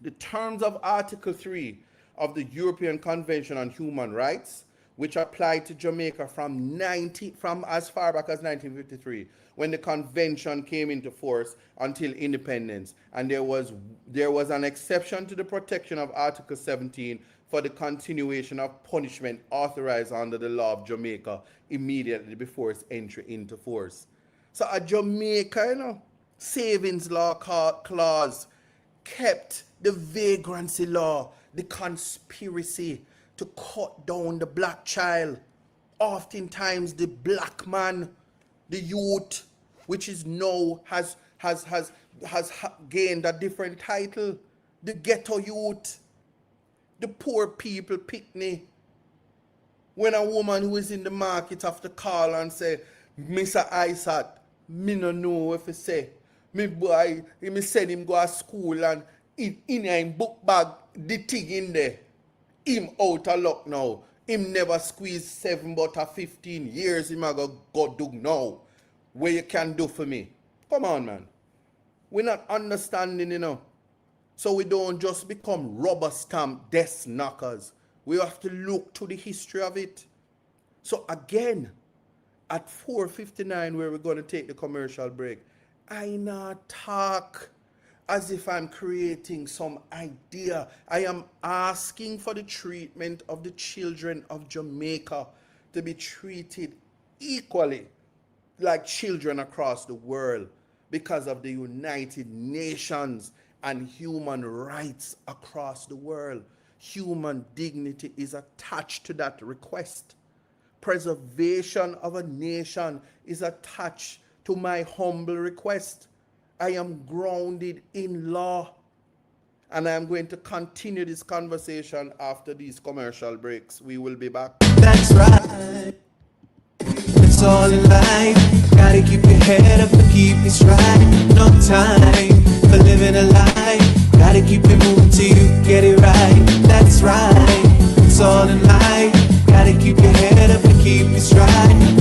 The terms of Article 3 of the European Convention on Human Rights, which applied to Jamaica from as far back as 1953, when the convention came into force, until independence. And there was an exception to the protection of Article 17 for the continuation of punishment authorized under the law of Jamaica immediately before its entry into force. So a Jamaica, savings law clause kept the vagrancy law, the conspiracy to cut down the black child, oftentimes the black man, the youth, which is now has gained a different title, the ghetto youth, the poor people picnic. When a woman who is in the market have to call and say, Mr. Isaac, me no know if he say, me boy, me send him go to school and in a book bag, the thing in there. Him out of luck now. Him never squeeze 7 but 15 years. Him a go do now. What you can do for me? Come on, man. We're not understanding, So we don't just become rubber stamp desk knockers. We have to look to the history of it. So again, at 4:59, where we're going to take the commercial break, I not talk as if I'm creating some idea. I am asking for the treatment of the children of Jamaica to be treated equally like children across the world because of the United Nations and human rights across the world. Human dignity is attached to that request. Preservation of a nation is attached to my humble request. I am grounded in law. and I'm going to continue this conversation after these commercial breaks. We will be back. That's right. It's all in life. Gotta keep your head up and keep it straight. No time for living a lie. Gotta keep it moving till you get it right. That's right. It's all in life. Gotta keep your head up and keep it straight.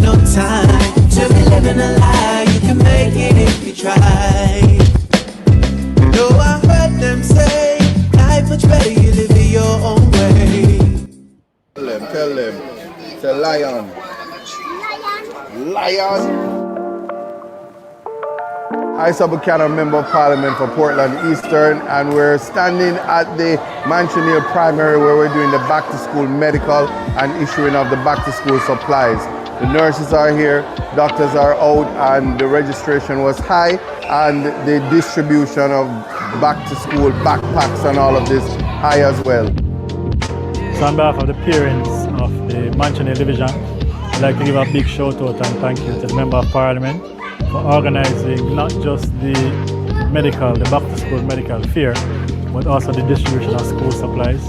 No time to be living a lie. You can make it if you try. No, I heard them say life much better you live it your own way. Tell them. It's a lion. Lion. I, Buchanan, Member of Parliament for Portland Eastern, and we're standing at the Manchester Primary where we're doing the back-to-school medical and issuing of the back-to-school supplies. The nurses are here, doctors are out, and the registration was high, and the distribution of back-to-school backpacks and all of this high as well. So on behalf of the parents of the Manchester Division, I'd like to give a big shout out and thank you to the Member of Parliament for organising not just the back to school medical fair, but also the distribution of school supplies.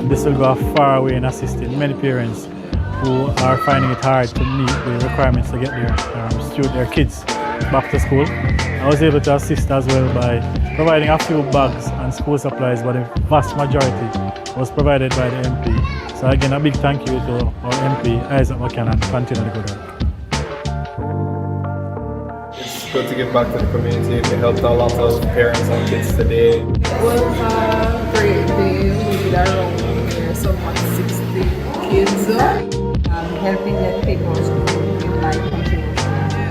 This will go a far way in assisting many parents who are finding it hard to meet the requirements to get their kids back to school. I was able to assist as well by providing a few bags and school supplies, but the vast majority was provided by the MP. So again, a big thank you to our MP, Isaac McCann, and continue the good work. It's good to give back to the community. We helped a lot of parents and kids today. It was a great day. We did around somewhat 60 kids. Helping the people with like continuation.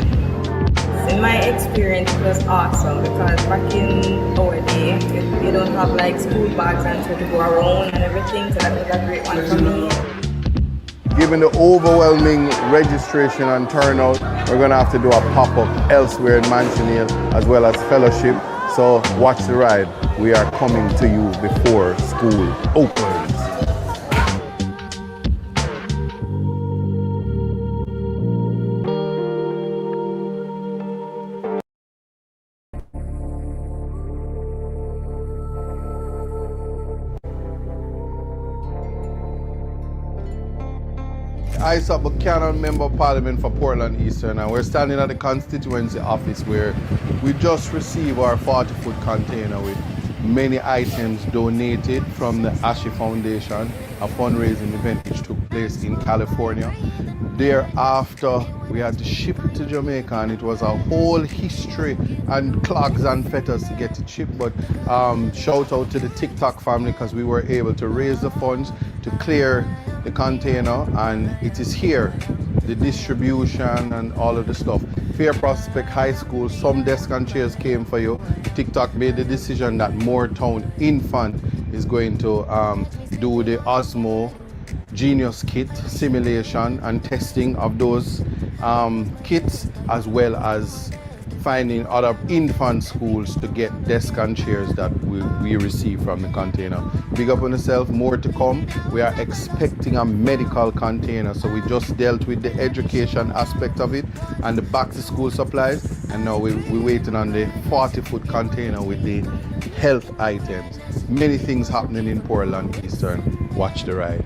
In my experience, it was awesome because back in our day, you don't have like school bags and so to go around and everything, so that was a great one for me. Given the overwhelming registration and turnout, we're going to have to do a pop-up elsewhere in Manchester as well as fellowship. So watch the ride. We are coming to you before school opens. Isaac Buchanan, Member of Parliament for Portland Eastern, and we're standing at the constituency office where we just received our 40-foot container with many items donated from the Ashi Foundation, a fundraising event which took place in California. Thereafter, we had to ship it to Jamaica, and it was a whole history and clogs and fetters to get it shipped. But shout out to the TikTok family because we were able to raise the funds to clear the container, and it is here, the distribution and all of the stuff. Fair Prospect High School, some desk and chairs came for you. TikTok made the decision that Moortown Infant is going to do the Osmo Genius kit simulation and testing of those kits, as well as finding other infant schools to get desk and chairs that we receive from the container. Big up on yourself, more to come. We are expecting a medical container, so we just dealt with the education aspect of it and the back to school supplies, and now we're waiting on the 40-foot container with the health items. Many things happening in Portland Eastern. Watch the ride.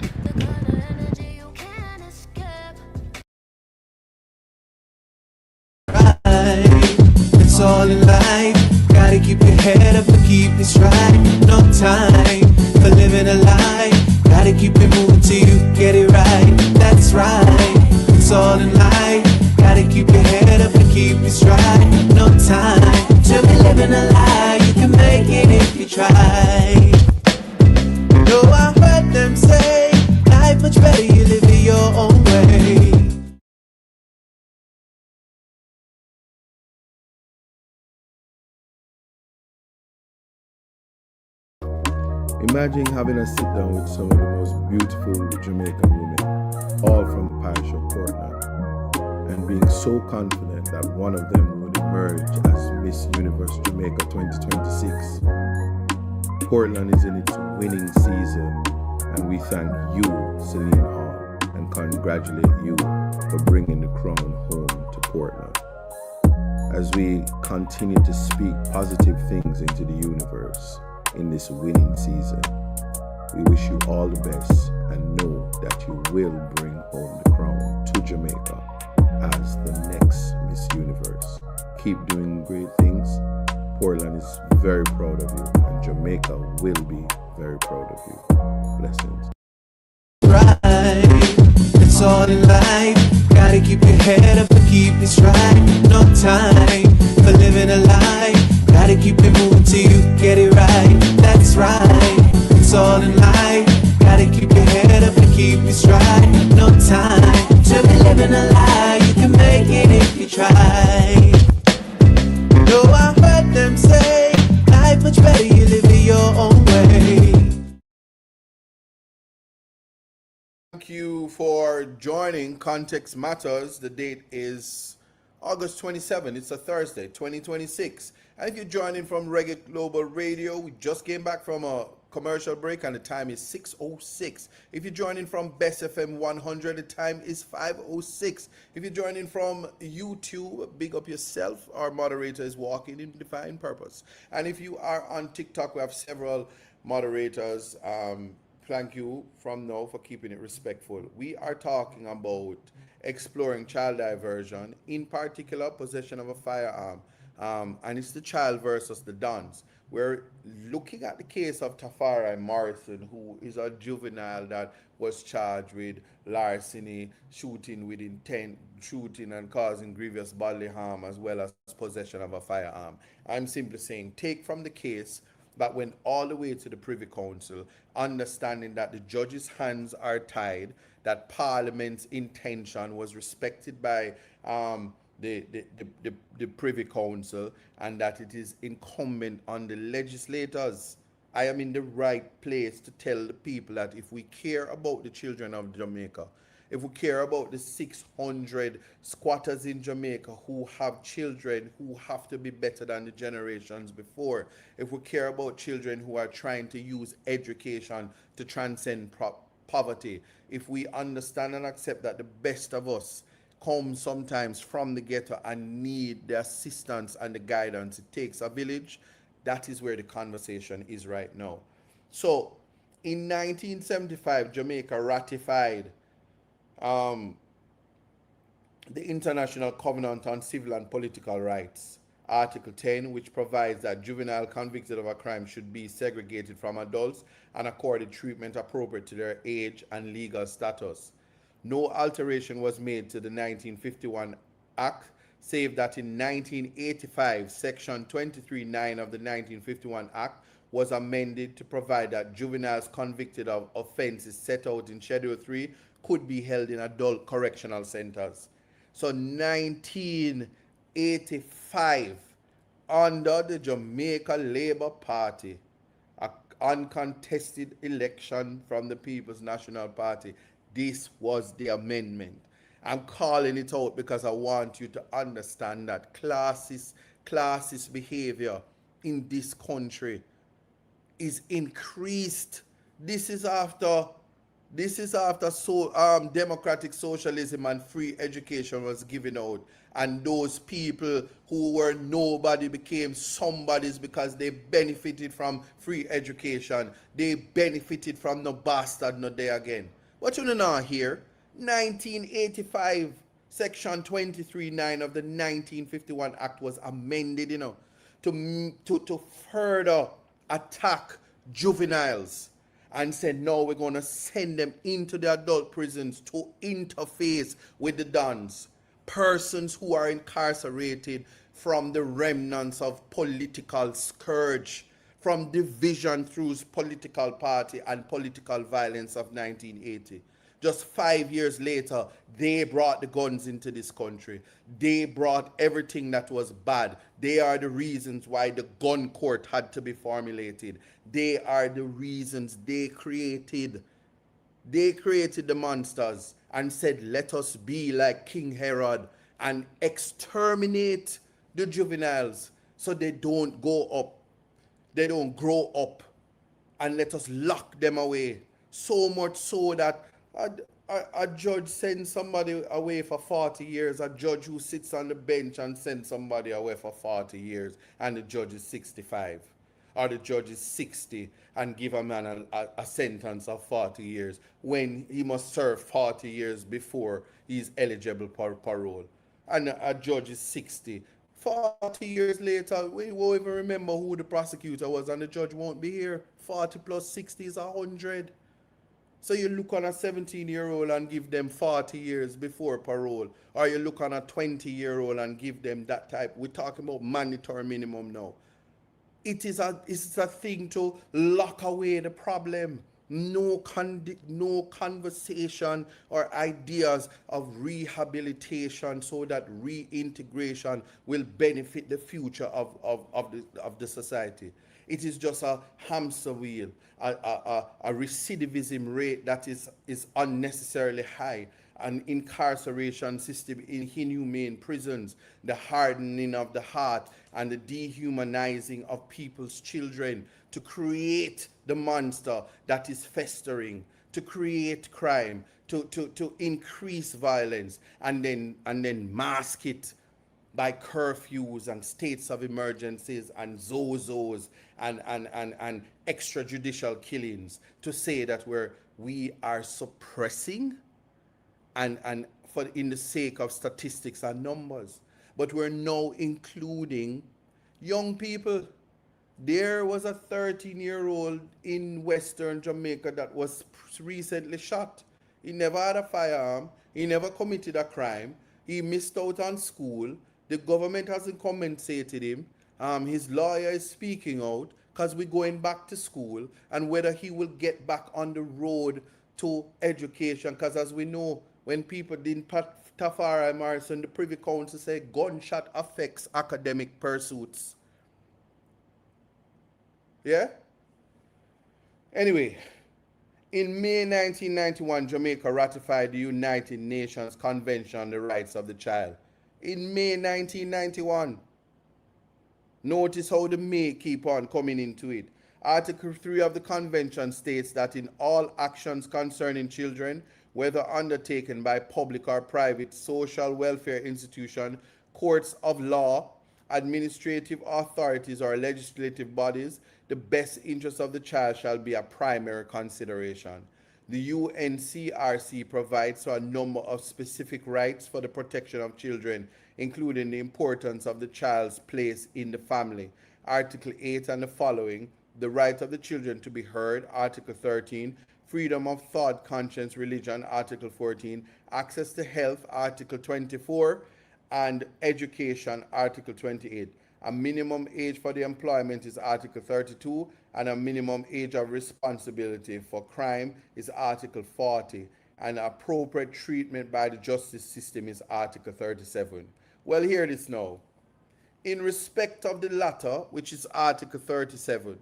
It's all in life. Gotta keep your head up and keep it straight. No time for living a lie. Gotta keep it moving till you get it right. That's right. It's all in life. Gotta keep your head up and keep it straight. No time to be living a lie. You can make it if you try. No, I heard them say life much better you live it your own way. Imagine having a sit down with some of the most beautiful Jamaican women, all from the parish of Portland, and being so confident that one of them would emerge as Miss Universe Jamaica 2026. Portland is in its winning season, and we thank you, Celine Hall, and congratulate you for bringing the crown home to Portland. As we continue to speak positive things into the universe, in this winning season. We wish you all the best and know that you will bring home the crown to Jamaica as the next Miss Universe. Keep doing great things. Portland is very proud of you, and Jamaica will be very proud of you. Blessings. Right, it's all in life. Gotta keep your head up and keep it straight. No time for living a lie. Gotta keep it moving till you get it right. That's right, it's all in life. Gotta keep your head up and keep it straight. No time to be living a lie. You can make it if you try. No, I heard them say life much better you live it your own way. Thank you for joining Context Matters. The date is August 27. It's a Thursday, 2026. And if you're joining from Reggae Global Radio, we just came back from a commercial break and the time is 6:06. If you're joining from Best FM 100, the time is 5:06. If you're joining from YouTube, big up yourself. Our moderator is walking in divine purpose. And if you are on TikTok, we have several moderators. Thank you from now for keeping it respectful. We are talking about exploring child diversion, in particular possession of a firearm, and it's the child versus the dons. We're looking at the case of Tafari Morrison, who is a juvenile that was charged with larceny, shooting with intent, shooting and causing grievous bodily harm, as well as possession of a firearm. I'm simply saying, take from the case that went all the way to the Privy Council, understanding that the judge's hands are tied, that Parliament's intention was respected by the Privy Council, and that it is incumbent on the legislators. I am in the right place to tell the people that if we care about the children of Jamaica, if we care about the 600 squatters in Jamaica who have children who have to be better than the generations before, if we care about children who are trying to use education to transcend poverty, if we understand and accept that the best of us come sometimes from the ghetto and need the assistance and the guidance it takes a village, that is where the conversation is right now. So, in 1975, Jamaica ratified the International Covenant on Civil and Political Rights, Article 10, which provides that juvenile convicted of a crime should be segregated from adults and accorded treatment appropriate to their age and legal status. No alteration was made to the 1951 Act, save that in 1985, Section 23(9) of the 1951 Act was amended to provide that juveniles convicted of offenses set out in Schedule 3 could be held in adult correctional centers. So 1985, under the Jamaica Labour Party, an uncontested election from the People's National Party, this was the amendment. I'm calling it out because I want you to understand that classist behavior in this country is increased. This is after democratic socialism and free education was given out, and those people who were nobody became somebodies because they benefited from free education. They benefited from no bastard no day again. What you know here? 1985 Section 23(9) of the 1951 Act was amended, to further attack juveniles, and said, no, we're going to send them into the adult prisons to interface with the dons, persons who are incarcerated from the remnants of political scourge, from division through political party and political violence of 1980. Just 5 years later, they brought the guns into this country. They brought everything that was bad. They are the reasons why the gun court had to be formulated. They are the reasons they created the monsters and said, let us be like King Herod and exterminate the juveniles so they don't go up. They don't grow up, and let us lock them away. So much so that a judge sends somebody away for 40 years, a judge who sits on the bench and sends somebody away for 40 years, and the judge is 65. or the judge is 60 and give a man a sentence of 40 years when he must serve 40 years before he's eligible for parole. And a judge is 60. 40 years later, we won't even remember who the prosecutor was, and the judge won't be here. 40 plus 60 is 100. So you look on a 17-year-old and give them 40 years before parole, or you look on a 20-year-old and give them that type. We're talking about mandatory minimum now. It's a thing to lock away the problem. No conversation or ideas of rehabilitation so that reintegration will benefit the future of the society. It is just a hamster wheel, a recidivism rate that is unnecessarily high, an incarceration system in inhumane prisons, the hardening of the heart, and the dehumanizing of people's children to create the monster that is festering, to create crime, to increase violence, and then mask it by curfews and states of emergencies and zozos and extrajudicial killings to say that we are suppressing and for in the sake of statistics and numbers. But we're now including young people. There was a 13-year-old in Western Jamaica that was recently shot. He never had a firearm. He never committed a crime. He missed out on school. The government hasn't compensated him. His lawyer is speaking out because we're going back to school, and whether he will get back on the road to education, because as we know, when people didn't Tafari Morrison, the Privy Council said gunshot affects academic pursuits. Yeah? Anyway, in May 1991, Jamaica ratified the United Nations Convention on the Rights of the Child. In May 1991. Notice how the May keep on coming into it. Article 3 of the convention states that in all actions concerning children, whether undertaken by public or private social welfare institution, courts of law, administrative authorities, or legislative bodies, the best interest of the child shall be a primary consideration. The UNCRC provides for a number of specific rights for the protection of children, including the importance of the child's place in the family. Article 8 and the following, the right of the children to be heard. Article 13, freedom of thought, conscience, religion. Article 14, access to health. Article 24, and education. Article 28. A minimum age for the employment is Article 32, and a minimum age of responsibility for crime is Article 40, and appropriate treatment by the justice system is Article 37. Well, hear this now. In respect of the latter, which is Article 37,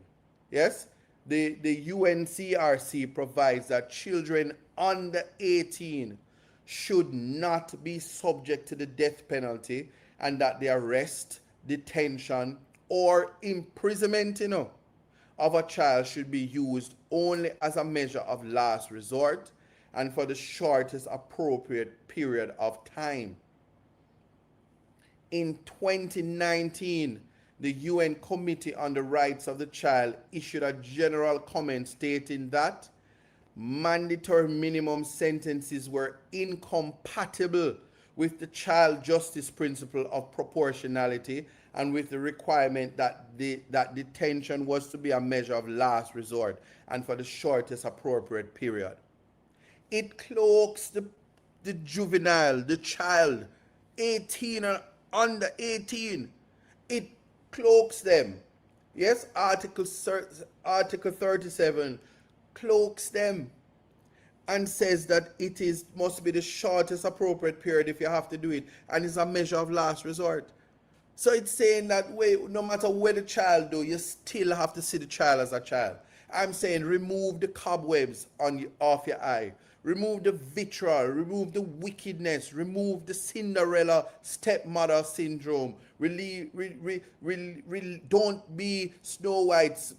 yes, the UNCRC provides that children under 18 should not be subject to the death penalty, and that the arrest, detention, or imprisonment, of a child should be used only as a measure of last resort and for the shortest appropriate period of time. In 2019, the UN Committee on the Rights of the Child issued a general comment stating that mandatory minimum sentences were incompatible with the child justice principle of proportionality and with the requirement that detention was to be a measure of last resort and for the shortest appropriate period. It cloaks the juvenile, the child, 18 or under 18. It cloaks them. Yes, Article 37 cloaks them and says that it must be the shortest appropriate period if you have to do it, and it's a measure of last resort. So it's saying that no matter what the child do, you still have to see the child as a child. I'm saying remove the cobwebs off your eye. Remove the vitriol, remove the wickedness, remove the Cinderella stepmother syndrome. Don't be Snow White's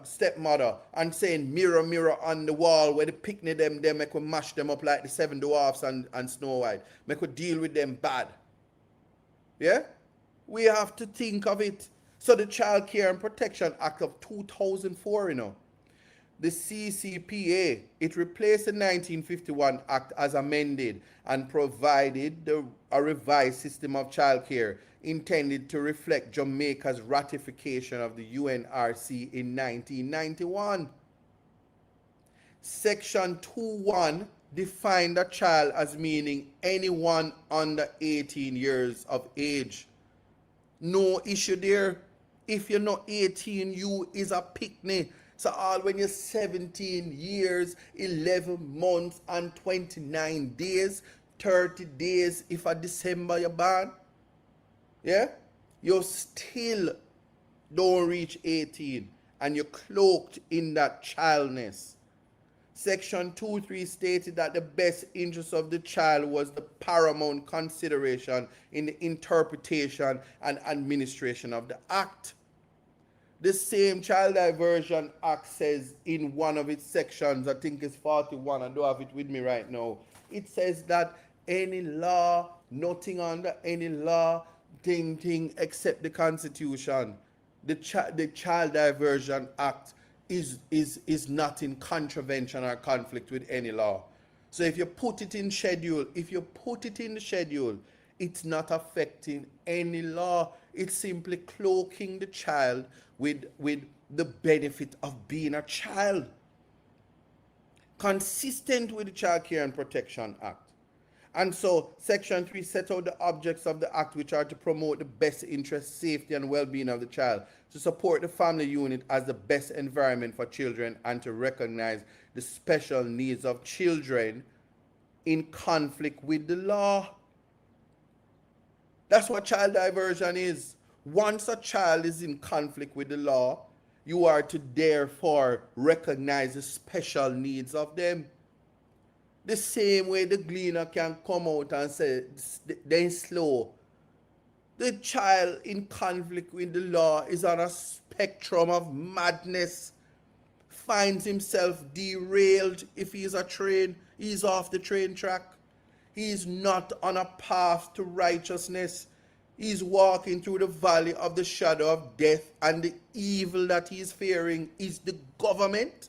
stepmother and saying mirror, mirror on the wall where the picnic them make we mash them up like the seven dwarfs and Snow White. Make we deal with them bad. Yeah? We have to think of it So the Child Care and Protection Act of 2004, the CCPA, it replaced the 1951 Act as amended and provided a revised system of child care intended to reflect Jamaica's ratification of the UNRC in 1991. Section 2.1 defined a child as meaning anyone under 18 years of age. No issue there. If you're not 18, you is a picnic. So all when you're 17 years, 11 months and 29 days, 30 days, if a December you're born, yeah, you still don't reach 18 and you're cloaked in that childness. Section 2.3 stated that the best interest of the child was the paramount consideration in the interpretation and administration of the act. The same Child Diversion Act says in one of its sections, I think it's 41, I don't have it with me right now, it says that any law, nothing under any law, thing except the Constitution, the Child Diversion Act is not in contravention or conflict with any law. So if you put it in schedule, it's not affecting any law. It's simply cloaking the child with the benefit of being a child. Consistent with the Child Care and Protection Act. And so Section 3 set out the objects of the Act, which are to promote the best interest, safety, and well-being of the child, to support the family unit as the best environment for children, and to recognize the special needs of children in conflict with the law. That's what child diversion is. Once a child is in conflict with the law, you are to therefore recognize the special needs of them. The same way the gleaner can come out and say, they're slow. The child in conflict with the law is on a spectrum of madness, finds himself derailed. If he's a train, he's off the train track. He's not on a path to righteousness. He's walking through the valley of the shadow of death, and the evil that he's fearing is the government.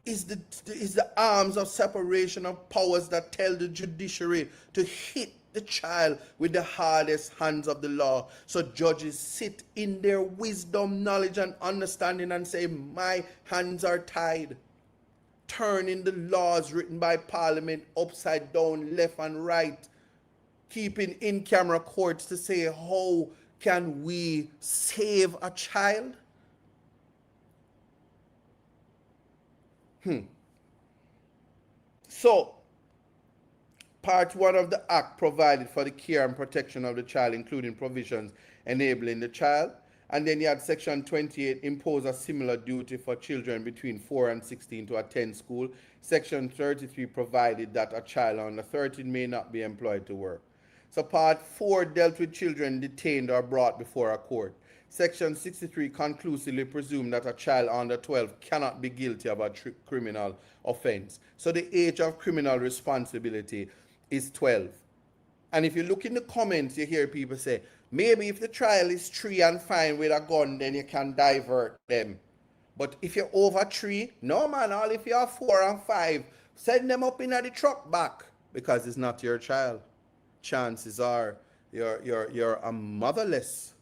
Is the arms of separation of powers that tell the judiciary to hit the child with the hardest hands of the law. So judges sit in their wisdom, knowledge, and understanding and say, my hands are tied. Turning the laws written by Parliament upside down, left and right. Keeping in-camera courts to say, how can we save a child? So, Part 1 of the Act provided for the care and protection of the child, including provisions enabling the child. And then you had Section 28 impose a similar duty for children between 4 and 16 to attend school. Section 33 provided that a child under 13 may not be employed to work. So Part 4 dealt with children detained or brought before a court. Section 63 conclusively presumed that a child under 12 cannot be guilty of a criminal offense. So the age of criminal responsibility is 12. And if you look in the comments, you hear people say, maybe if the child is 3 and fine with a gun, then you can divert them. But if you're over 3, no man, all if you're 4 and 5, send them up in the truck back, because it's not your child. Chances are you're a motherless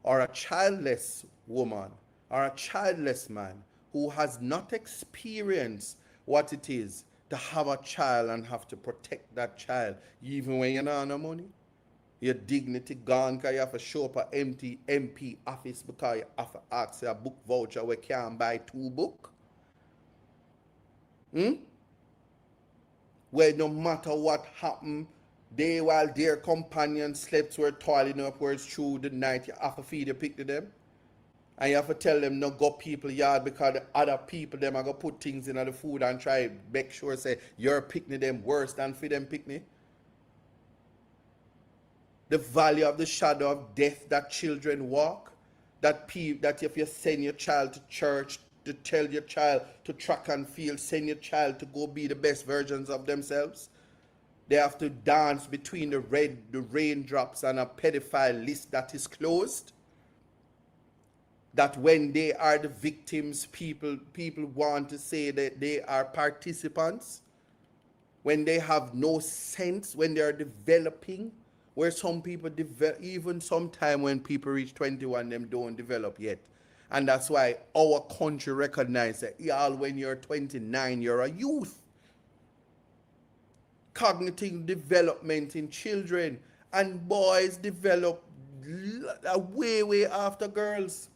or a childless woman or a childless man who has not experienced what it is to have a child and have to protect that child, even when you don't have no money. Your dignity gone because you have to show up at empty MP office because you have to ask for a book voucher where you can't buy 2 books. Where no matter what happened, they, while their companions slept, were toiling upwards through the night, you have to feed your pig to them. And you have to tell them no go people yard because the other people them are going to put things in the food and try make sure say you're picnic them worse than feed them picnic. The valley of the shadow of death that children walk, that if you send your child to church, to tell your child to track and field, send your child to go be the best versions of themselves. They have to dance between the raindrops and a pedophile list that is closed. That when they are the victims, people want to say that they are participants. When they have no sense, when they are developing, where some people develop, even sometime when people reach 21, them don't develop yet. And that's why our country recognizes that, y'all, when you're 29, you're a youth. Cognitive development in children and boys develop way after girls.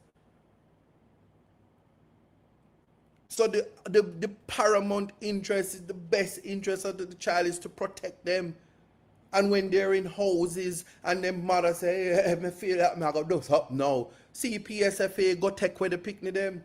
So the paramount interest is the best interest of the child is to protect them. And when they're in houses and their mother say, hey, me feel that I'm going to do something now. CPSFA go take away the picnic them.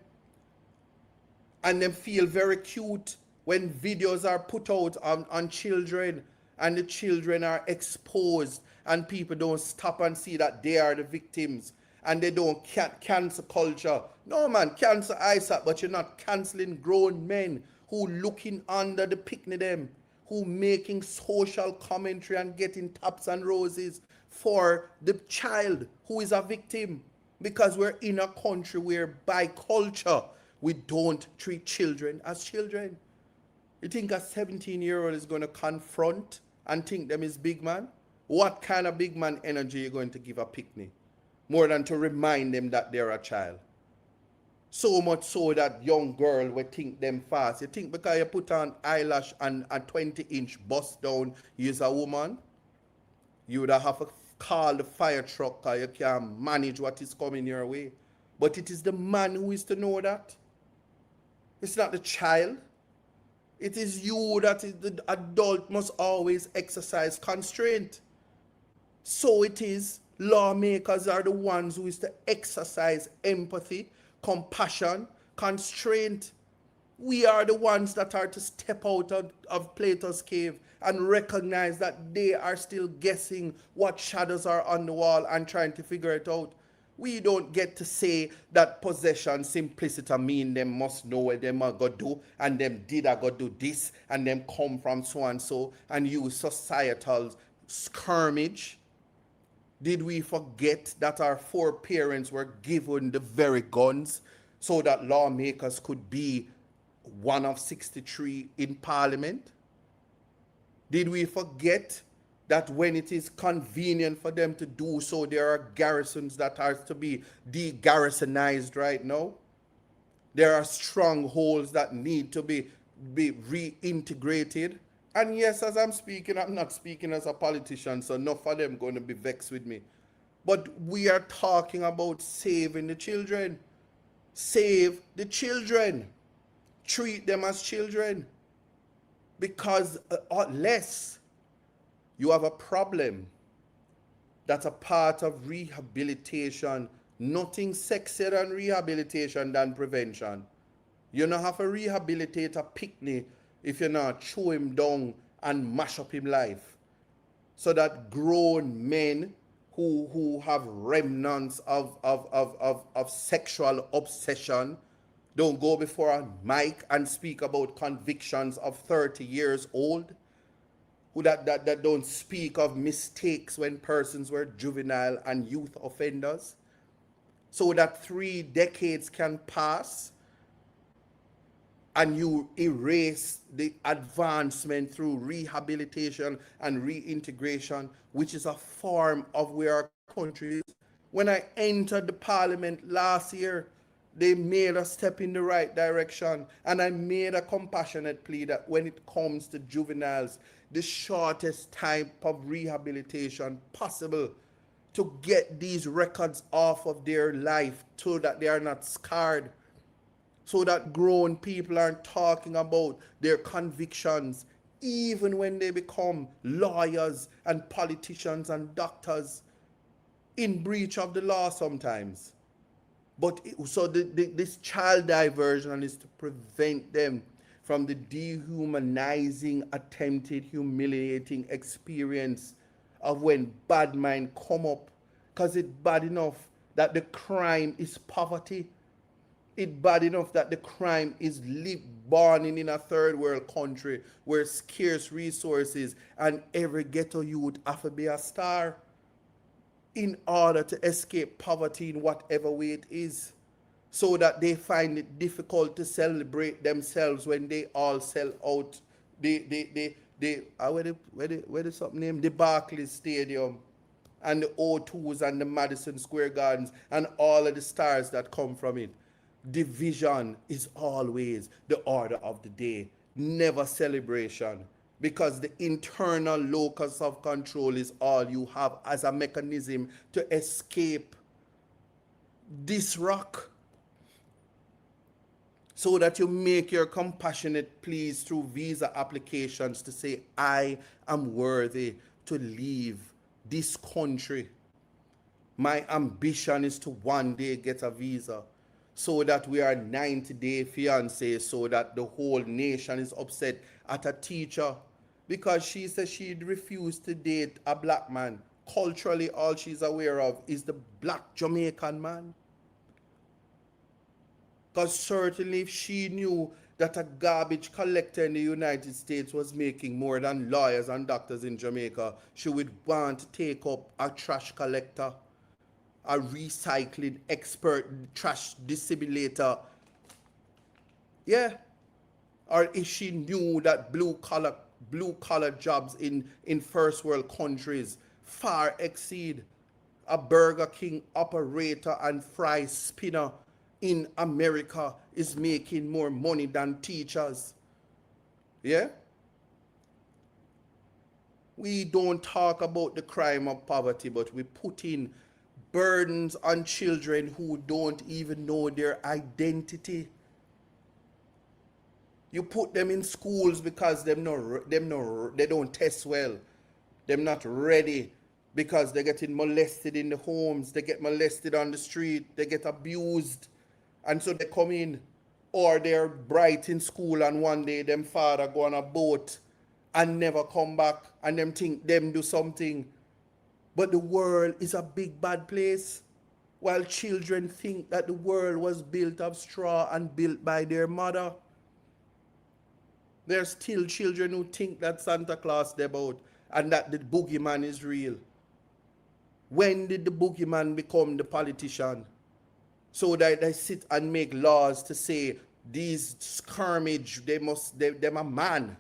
And them feel very cute when videos are put out on children and the children are exposed and people don't stop and see that they are the victims and they don't cancel culture. No man, cancel ISAC, but you're not canceling grown men who looking under the picnic them, who making social commentary and getting taps and roses for the child who is a victim. Because we're in a country where by culture, we don't treat children as children. You think a 17-year-old is going to confront and think them is big man? What kind of big man energy are you going to give a picnic? More than to remind them that they're a child. So much so that young girl will think them fast. You think because you put on eyelash and a 20-inch bust down, you're a woman? You would have to call the fire truck or you can't manage what is coming your way. But it is the man who is to know that. It's not the child. It is you that is the adult must always exercise constraint. So it is lawmakers are the ones who is to exercise empathy, compassion, constraint. We are the ones that are to step out of Plato's cave and recognize that they are still guessing what shadows are on the wall and trying to figure it out. We don't get to say that possession simplicity mean them must know what them are going to do and them did are going to do this and them come from so and use societal skirmish. Did we forget that our foreparents were given the very guns so that lawmakers could be one of 63 in Parliament? Did we forget that when it is convenient for them to do so, there are garrisons that are to be de-garrisonized right now? There are strongholds that need to be reintegrated. And yes, as I'm speaking, I'm not speaking as a politician, so enough of them going to be vexed with me. But we are talking about saving the children. Save the children. Treat them as children. Because unless you have a problem that's a part of rehabilitation, nothing sexier than rehabilitation than prevention. You don't have to rehabilitate a picnic if you not chew him down and mash up his life. So that grown men who have remnants of sexual obsession don't go before a mic and speak about convictions of 30 years old. Who that don't speak of mistakes when persons were juvenile and youth offenders. So that 3 decades can pass and you erase the advancement through rehabilitation and reintegration, which is a form of where our country is. When I entered the parliament last year, they made a step in the right direction, and I made a compassionate plea that when it comes to juveniles, the shortest type of rehabilitation possible to get these records off of their life so that they are not scarred, so that grown people aren't talking about their convictions, even when they become lawyers and politicians and doctors in breach of the law sometimes. But this child diversion is to prevent them from the dehumanizing, attempted, humiliating experience of when bad mind come up, because it's bad enough that the crime is poverty. It bad enough that the crime is born in a third world country where scarce resources and every ghetto youth have to be a star in order to escape poverty in whatever way it is, so that they find it difficult to celebrate themselves when they all sell out where the something name, the Barclays Stadium and the O2s and the Madison Square Gardens and all of the stars that come from it. Division is always the order of the day, never celebration, because the internal locus of control is all you have as a mechanism to escape this rock, so that you make your compassionate pleas through visa applications to say, I am worthy to leave this country. My ambition is to one day get a visa, so that we are 90-day fiancés, so that the whole nation is upset at a teacher because she says she'd refused to date a black man. Culturally, all she's aware of is the black Jamaican man. Because certainly if she knew that a garbage collector in the United States was making more than lawyers and doctors in Jamaica, she would want to take up a trash collector, a recycling expert, trash disseminator. Yeah. Or if she knew that blue collar jobs in first world countries far exceed a Burger King operator and fry spinner in America is making more money than teachers. Yeah? We don't talk about the crime of poverty, but we put in burdens on children who don't even know their identity. You put them in schools because they don't test well. They're not ready because they're getting molested in the homes. They get molested on the street. They get abused. And so they come in, or they're bright in school and one day them father go on a boat and never come back and them think them do something. But the world is a big bad place, while children think that the world was built of straw and built by their mother. There's still children who think that Santa Claus is about and that the boogeyman is real. When did the boogeyman become the politician? So that they sit and make laws to say these skirmish, them a man.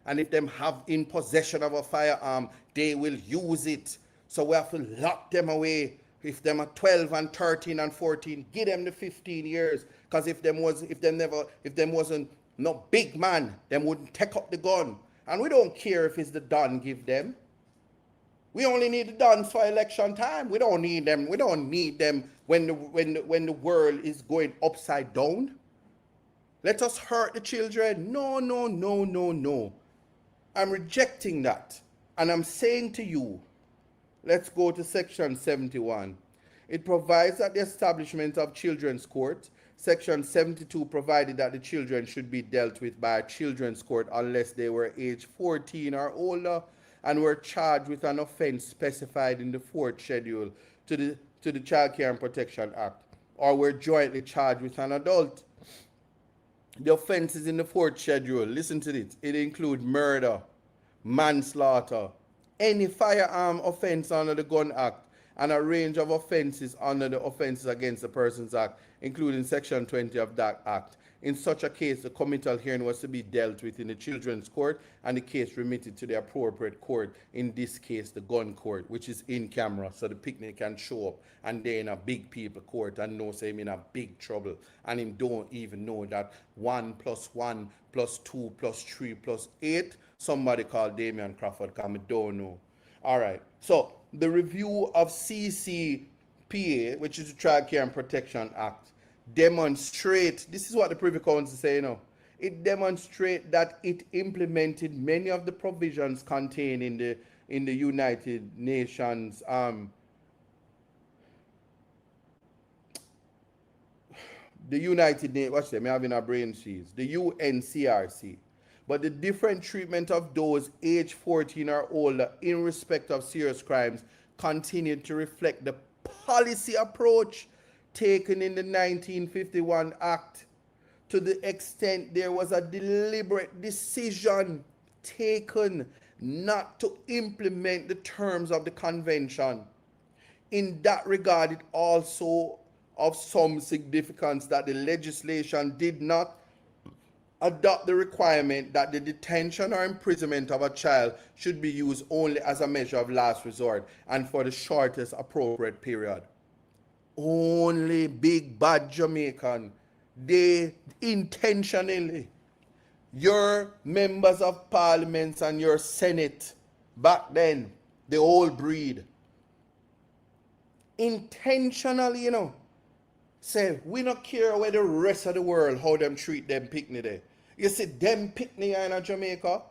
And if them have in possession of a firearm, they will use it. So we have to lock them away. If them are 12 and 13 and 14, give them the 15 years. Because if them wasn't no big man, them wouldn't take up the gun. And we don't care if it's the Don give them. We only need the Dons for election time. We don't need them. We don't need them when the world is going upside down. Let us hurt the children. No, no, no, no, no. I'm rejecting that. And I'm saying to you, let's go to section 71. It provides that the establishment of children's court. Section 72 provided that the children should be dealt with by a children's court unless they were age 14 or older and were charged with an offense specified in the 4th schedule to the Child Care and Protection Act, or were jointly charged with an adult. The offenses in the 4th schedule, listen to this, it includes murder, manslaughter, any firearm offense under the Gun Act, and a range of offenses under the Offenses Against the Persons Act, including Section 20 of that Act. In such a case, the committal hearing was to be dealt with in the children's court and the case remitted to the appropriate court, in this case, the gun court, which is in camera, so the picnic can show up and they're in a big people court and know say him in a big trouble. And him don't even know that 1 + 1 + 2 + 3 + 8, somebody called Damian Crawford, because I don't know. All right, so the review of CCPA, which is the Child Care and Protection Act, demonstrate, this is what the Privy Council say now, it demonstrates that it implemented many of the provisions contained in the United Nations the United Nations, watch them, I'm having a brain seize, the UNCRC, but the different treatment of those age 14 or older in respect of serious crimes continued to reflect the policy approach taken in the 1951 Act, to the extent there was a deliberate decision taken not to implement the terms of the convention. In that regard, it also of some significance that the legislation did not adopt the requirement that the detention or imprisonment of a child should be used only as a measure of last resort and for the shortest appropriate period. Only big bad Jamaican, they intentionally, your members of parliament and your senate back then, the old breed, intentionally, say, we not care where the rest of the world, how them treat them picnic there. You see, them picnic in Jamaica,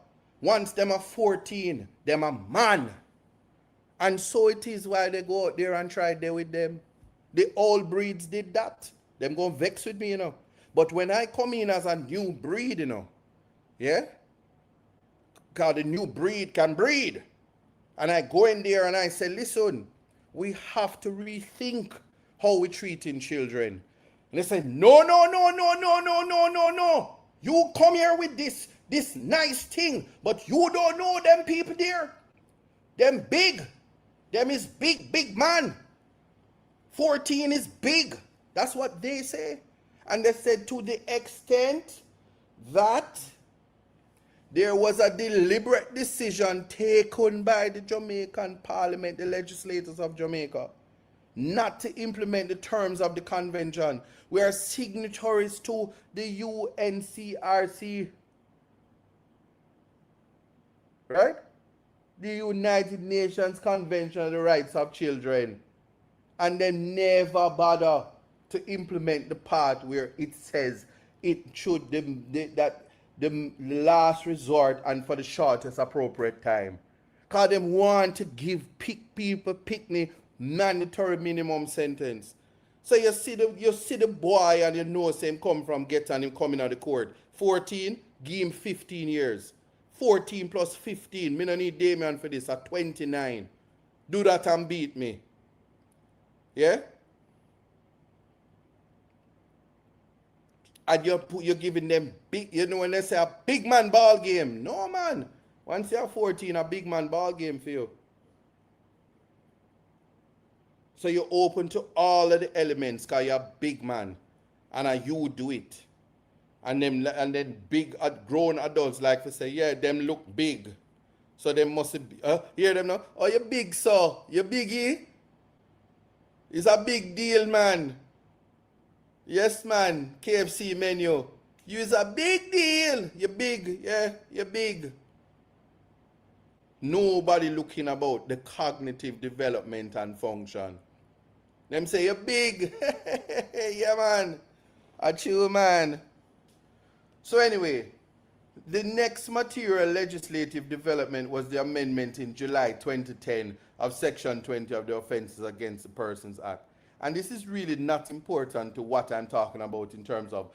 once them are 14, them a man. And so it is why they go out there and try there with them. The old breeds did that. Them go vex with me, But when I come in as a new breed, yeah? Because the new breed can breed. And I go in there and I say, listen, we have to rethink how we treating children. And they say, no. You come here with this nice thing, but you don't know them people there. Them big. Them is big man. 14 is big. That's what they say. And they said to the extent that there was a deliberate decision taken by the Jamaican Parliament, the legislators of Jamaica, not to implement the terms of the convention. We are signatories to the UNCRC, right? The United Nations Convention on the Rights of Children. And they never bother to implement the part where it says it should, that the last resort and for the shortest appropriate time. Because they want to give people picnic mandatory minimum sentence. So you see the boy and you know him come from ghetto and him coming out of the court. 14, give him 15 years. 14 plus 15, me no need Damien for this, at 29. Do that and beat me. Yeah? And you're giving them big, when they say a big man ball game. No, man. Once you're 14, a big man ball game for you. So you're open to all of the elements because you're a big man. And you do it. And then big grown adults like to say, yeah, them look big. So they must be, hear them now? Oh, you're big, sir. You're biggie. It's a big deal, man. Yes, man. KFC menu. You is a big deal. You're big. Yeah, you're big. Nobody looking about the cognitive development and function. Them say you're big. Yeah, man. A chill, man. So anyway, the next material legislative development was the amendment in July 2010 of Section 20 of the Offences Against the Persons Act. And this is really not important to what I'm talking about in terms of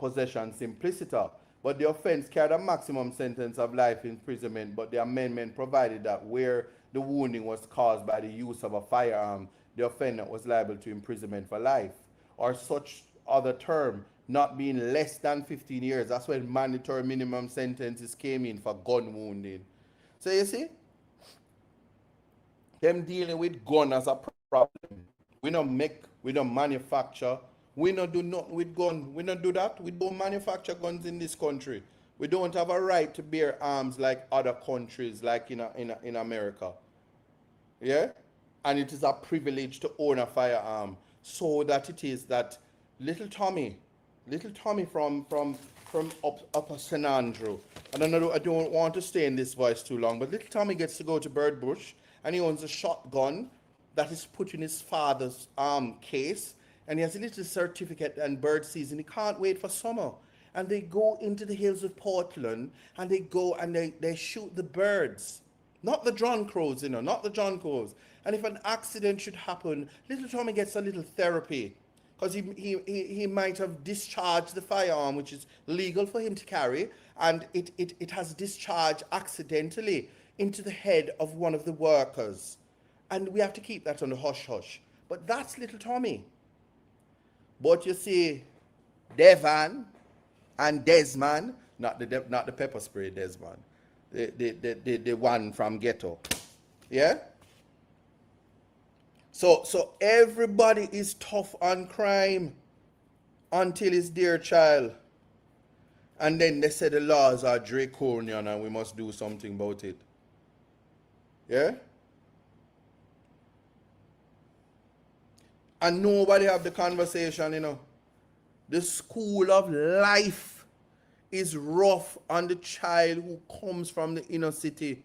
possession simpliciter. But the offense carried a maximum sentence of life imprisonment, but the amendment provided that where the wounding was caused by the use of a firearm, the offender was liable to imprisonment for life, or such other term, not being less than 15 years. That's when mandatory minimum sentences came in for gun wounding. So you see, them dealing with gun as a problem. We don't make, we don't manufacture, we don't do nothing with gun. We don't do that. We don't manufacture guns in this country. We don't have a right to bear arms like other countries, like in America. Yeah? And it is a privilege to own a firearm. So that it is that little Tommy from Upper St. Andrew, I don't want to stay in this voice too long, but little Tommy gets to go to Birdbush and he owns a shotgun that is put in his father's case, and he has a little certificate and bird season. He can't wait for summer. And they go into the hills of Portland and they go and they shoot the birds. Not the John Crows, not the John Crows. And if an accident should happen, little Tommy gets a little therapy. Because he might have discharged the firearm, which is legal for him to carry, and it has discharged accidentally into the head of one of the workers. And we have to keep that on the hush-hush. But that's little Tommy. But you see, Devon and Desmond, not the pepper spray Desmond, the one from ghetto. Yeah? So everybody is tough on crime until it's their child. And then they say the laws are draconian and we must do something about it. Yeah? And nobody have the conversation, you know. The school of life is rough on the child who comes from the inner city.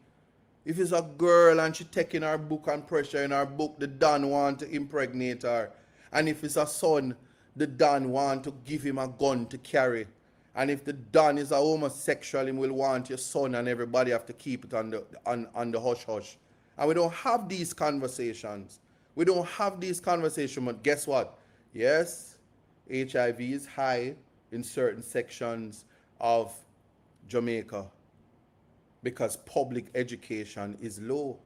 If it's a girl and she taking her book and pressure in her book, the Don want to impregnate her. And if it's a son, the Don want to give him a gun to carry. And if the Don is a homosexual, he will want your son, and everybody have to keep it on the hush hush. And we don't have these conversations. We don't have these conversations, but guess what? Yes, HIV is high in certain sections of Jamaica because public education is low.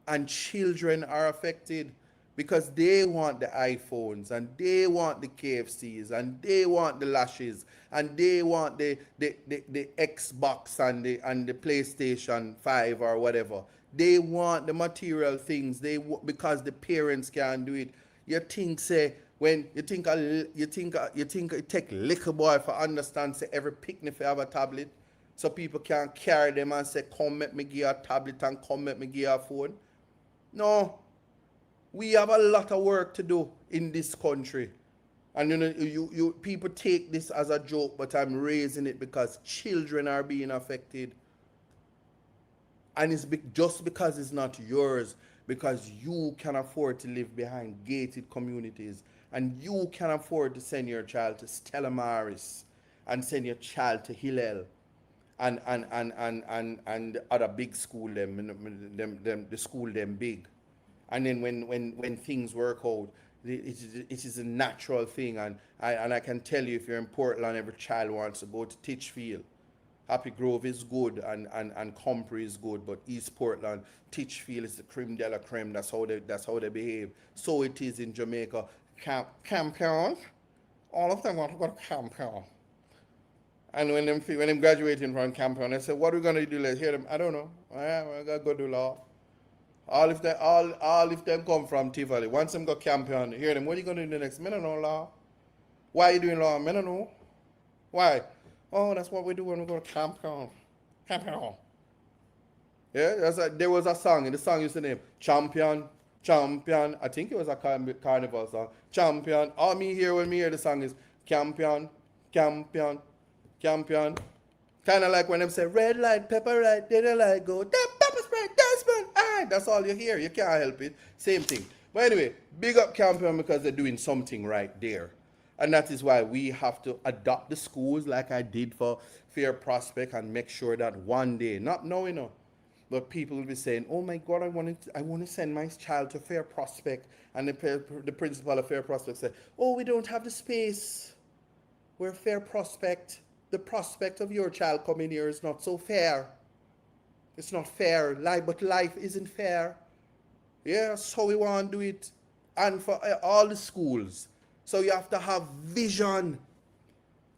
And children are affected because they want the iPhones and they want the KFCs and they want the lashes and they want the Xbox and the PlayStation 5 or whatever. They want the material things because the parents can't do it. You think say when you think it take little boy for understand say every picnic have a tablet, so people can carry them and say come let me give you a tablet and come let me give you a phone. No, we have a lot of work to do in this country. And you know, you people take this as a joke, but I'm raising it because children are being affected. And it's just because it's not yours, because you can afford to live behind gated communities, and you can afford to send your child to Stella Maris, and send your child to Hillel, and the other big school the school them big. And then when things work out, it is a natural thing. And I can tell you, if you're in Portland, every child wants to go to Titchfield. Happy Grove is good and Compre is good, but East Portland, Titchfield is the creme de la creme. That's how they behave. So it is in Jamaica. Campion, all of them want to go to Campion. And when them graduating from Campion, they say, "What are we gonna do?" Let's hear them. I don't know. I gotta go do law. All if them come from Tivoli. Once them go Campion, hear them. What are you gonna do next? I don't know law. Why are you doing law? I don't know. Why? Oh, that's what we do when we go to Campion. Campion. Yeah, there was a song, and the song used to name Champion, Champion. I think it was a carnival song. Champion. All me hear when me hear the song is Campion, Campion, Campion. Kind of like when them say red light, pepper light, did light go, that pepper spray, Desmond. Ah, that's all you hear. You can't help it. Same thing. But anyway, big up Campion because they're doing something right there. And that is why we have to adopt the schools like I did for Fair Prospect and make sure that one day, not now, you know, but people will be saying, oh my God, I want to send my child to Fair Prospect. And the principal of Fair Prospect said, oh, we don't have the space. We're Fair Prospect. The prospect of your child coming here is not so fair. It's not fair. But life isn't fair. Yeah, so we want to do it. And for all the schools. So you have to have vision.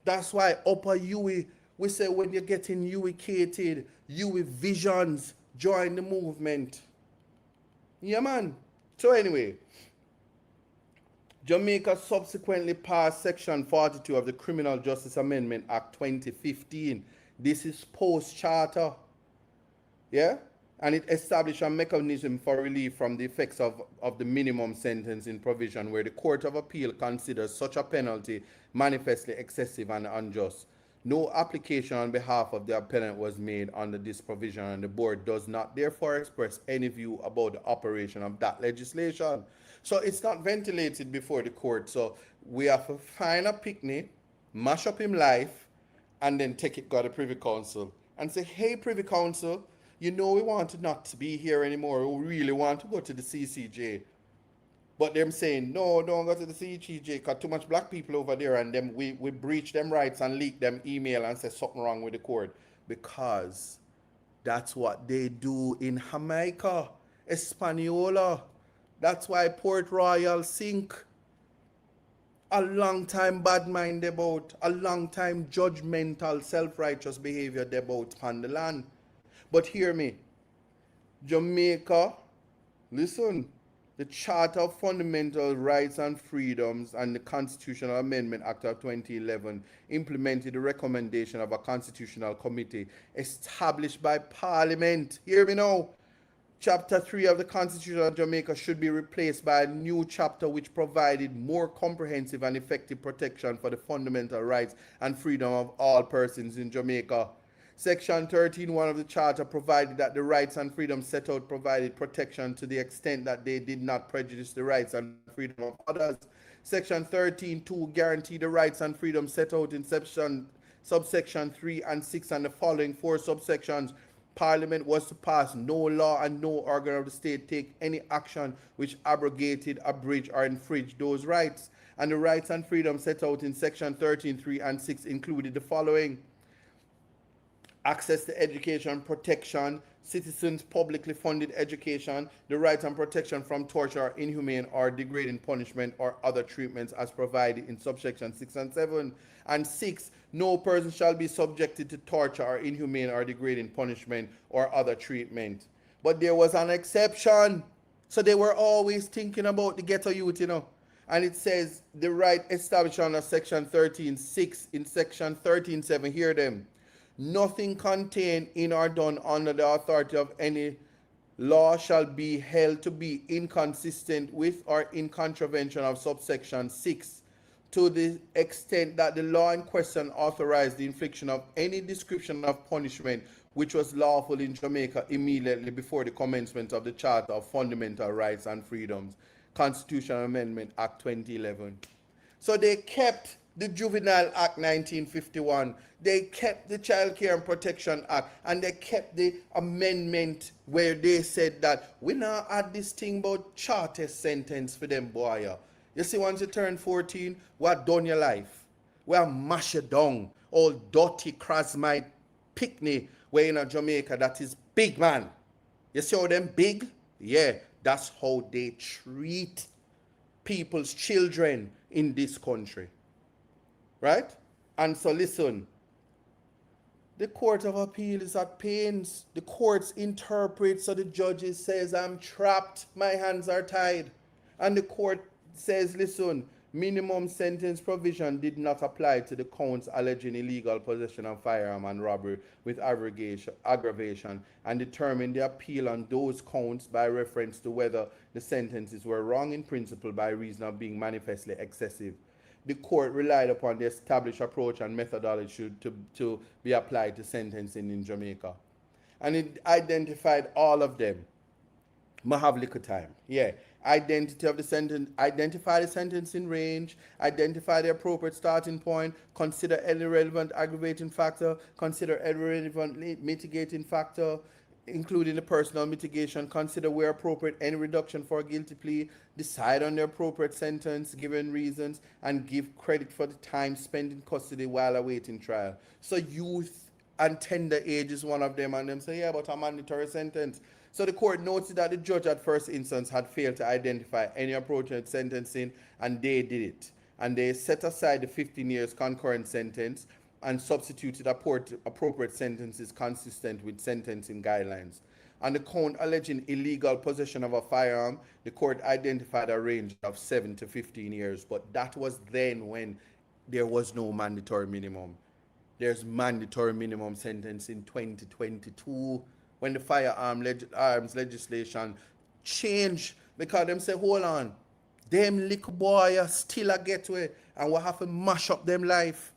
That's why Upper UE, we say when you're getting UE-cated, UE visions, join the movement. Yeah, man. So anyway, Jamaica subsequently passed Section 42 of the Criminal Justice Amendment Act 2015. This is post-charter. Yeah? And it established a mechanism for relief from the effects of the minimum sentencing provision where the Court of Appeal considers such a penalty manifestly excessive and unjust. No application on behalf of the appellant was made under this provision, and the board does not therefore express any view about the operation of that legislation. So it's not ventilated before the court. So we have to find a picnic, mash up him life, and then take it go to Privy Council and say, hey, Privy Council, you know we want to not to be here anymore. We really want to go to the CCJ. But them saying, no, don't go to the CCJ because too much black people over there, and them we breach them rights and leak them email and say something wrong with the court. Because that's what they do in Jamaica, Hispaniola. That's why Port Royal sink. a long time bad mind about, a long time judgmental, self-righteous behavior about on the land. But hear me, Jamaica, listen, the Charter of Fundamental Rights and Freedoms and the Constitutional Amendment Act of 2011 implemented the recommendation of a constitutional committee established by Parliament. Hear me now. Chapter 3 of the Constitution of Jamaica should be replaced by a new chapter which provided more comprehensive and effective protection for the fundamental rights and freedom of all persons in Jamaica. Section 13.1 of the Charter provided that the rights and freedoms set out provided protection to the extent that they did not prejudice the rights and freedom of others. Section 13.2 guaranteed the rights and freedoms set out in subsection 3 and 6 and the following 4 subsections. Parliament was to pass no law and no organ of the state take any action which abrogated, abridged, or infringed those rights. And the rights and freedoms set out in section 13.3 and 6 included the following: access to education, protection, citizens' publicly funded education, the right and protection from torture, inhumane or degrading punishment or other treatments as provided in subsection 6 and 7. And 6, no person shall be subjected to torture or inhumane or degrading punishment or other treatment. But there was an exception. So they were always thinking about the ghetto youth, you know. And it says the right established under section 13.6 in section 13.7, hear them. Nothing contained in or done under the authority of any law shall be held to be inconsistent with or in contravention of subsection 6 to the extent that the law in question authorized the infliction of any description of punishment which was lawful in Jamaica immediately before the commencement of the Charter of Fundamental Rights and Freedoms, Constitutional Amendment Act 2011. So they kept the Juvenile Act 1951, they kept the Child Care and Protection Act, and they kept the amendment where they said that we now add this thing about charter sentence for them boy. You see, once you turn 14, we have done your life. We have mash it down. All dirty Krasmite picnic where in Jamaica that is big, man. You see how them big? Yeah, that's how they treat people's children in this country. Right? And so listen, the Court of Appeal is at pains. The courts interpret, so the judges says, I'm trapped, my hands are tied. And the court says, listen, minimum sentence provision did not apply to the counts alleging illegal possession of firearm and robbery with aggravation, and determined the appeal on those counts by reference to whether the sentences were wrong in principle by reason of being manifestly excessive. The court relied upon the established approach and methodology to be applied to sentencing in Jamaica. And it identified all of them. I have little time. Yeah. Identity of the sentence, identify the sentencing range, identify the appropriate starting point, consider any relevant aggravating factor, consider any relevant mitigating factor, including the personal mitigation, consider where appropriate any reduction for a guilty plea, decide on the appropriate sentence given reasons, and give credit for the time spent in custody while awaiting trial. So youth and tender age is one of them, and them say, yeah, but a mandatory sentence. So the court noted that the judge at first instance had failed to identify any appropriate sentencing, and they did it. And they set aside the 15 years concurrent sentence and substituted appropriate sentences consistent with sentencing guidelines. On the count alleging illegal possession of a firearm, the court identified a range of 7 to 15 years, but that was then when there was no mandatory minimum. There's mandatory minimum sentence in 2022 when the firearms legislation changed, because them say, hold on, them little boy still a get way and we have to mash up them life.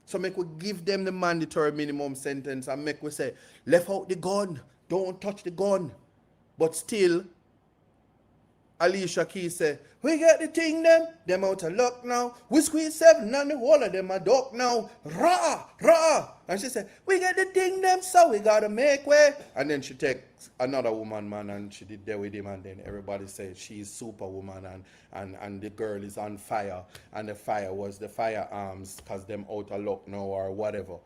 So make we give them the mandatory minimum sentence and make we say, left out the gun, don't touch the gun. But still, Alicia Keys say, we get the thing them out of luck now. We squeeze 7 and the whole of them a duck now. Rah, rah. And she said, we get the thing them, so we gotta make way. And then she take another woman, man, and she did there with him, and then everybody said she's superwoman and the girl is on fire. And the fire was the firearms because them out of luck now or whatever.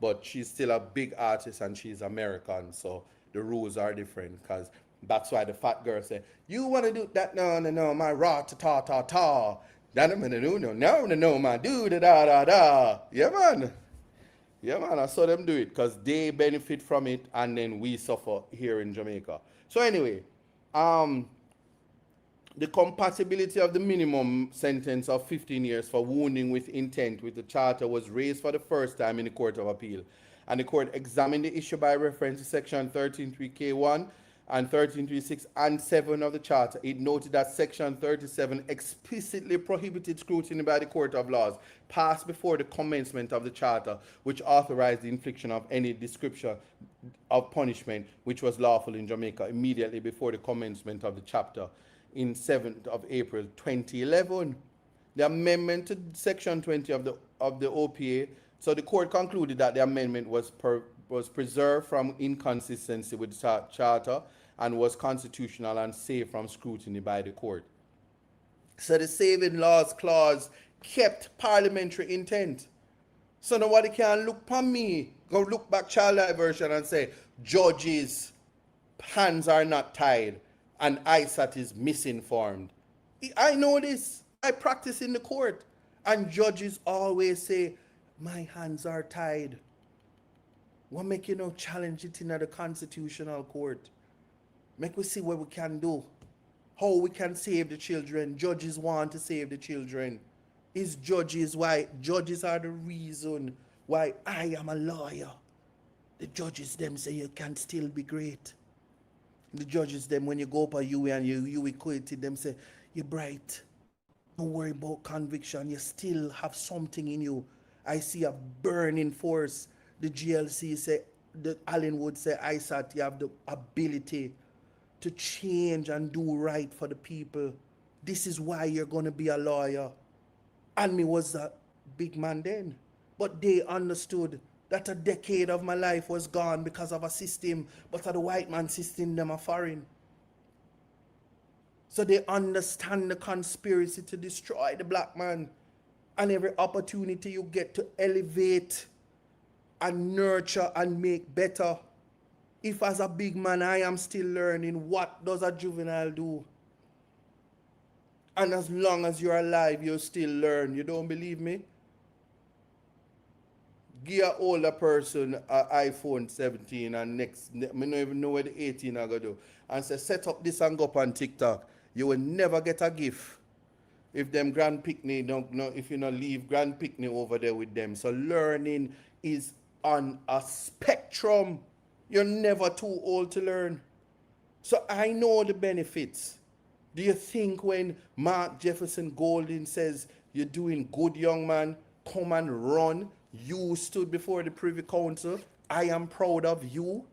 But she's still a big artist and she's American, so the rules are different, because that's why the fat girl said, you want to do that? No, my ra-ta-ta-ta-ta. That I'm gonna do no, now I know man, do da da da da. Yeah man. Yeah man, I saw them do it because they benefit from it and then we suffer here in Jamaica. So anyway, um the compatibility of the minimum sentence of 15 years for wounding with intent with the charter was raised for the first time in the Court of Appeal. And the court examined the issue by reference to section 133K1 and 133.6 and 7 of the charter. It noted that section 37 explicitly prohibited scrutiny by the court of laws passed before the commencement of the charter, which authorized the infliction of any description of punishment which was lawful in Jamaica immediately before the commencement of the chapter in 7th of April 2011. The amendment to section 20 of the OPA, so the court concluded that the amendment was preserved from inconsistency with the charter and was constitutional and safe from scrutiny by the court. So the saving laws clause kept parliamentary intent. So nobody can look upon me, go look back child diversion and say, judges' hands are not tied and ISAT is misinformed. I know this. I practice in the court. And judges always say, my hands are tied. What make you know challenge it in the constitutional court? Make we see what we can do. How we can save the children. Judges want to save the children. Is judges why? Judges are the reason why I am a lawyer. The judges them say you can still be great. The judges them when you go up a UE and you equate it, them say you're bright. Don't worry about conviction. You still have something in you. I see a burning force. The GLC say, the Allen would say, ISAT, you have the ability to change and do right for the people. This is why you're going to be a lawyer. And me was a big man then. But they understood that a decade of my life was gone because of a system, but the white man system, them are foreign. So they understand the conspiracy to destroy the black man. And every opportunity you get to elevate and nurture and make better. If as a big man I am still learning, what does a juvenile do? And as long as you're alive, you still learn. You don't believe me? Give an older person an iPhone 17 and next, me don't even know where the 18 are going to do. And say, set up this and go up on TikTok. You will never get a gift if them grand picnic don't know, if you don't leave grand picnic over there with them. So learning is on a spectrum. You're never too old to learn. So I know the benefits. Do you think when Mark Jefferson Golden says, you're doing good, young man, come and run, you stood before the Privy Council, I am proud of you.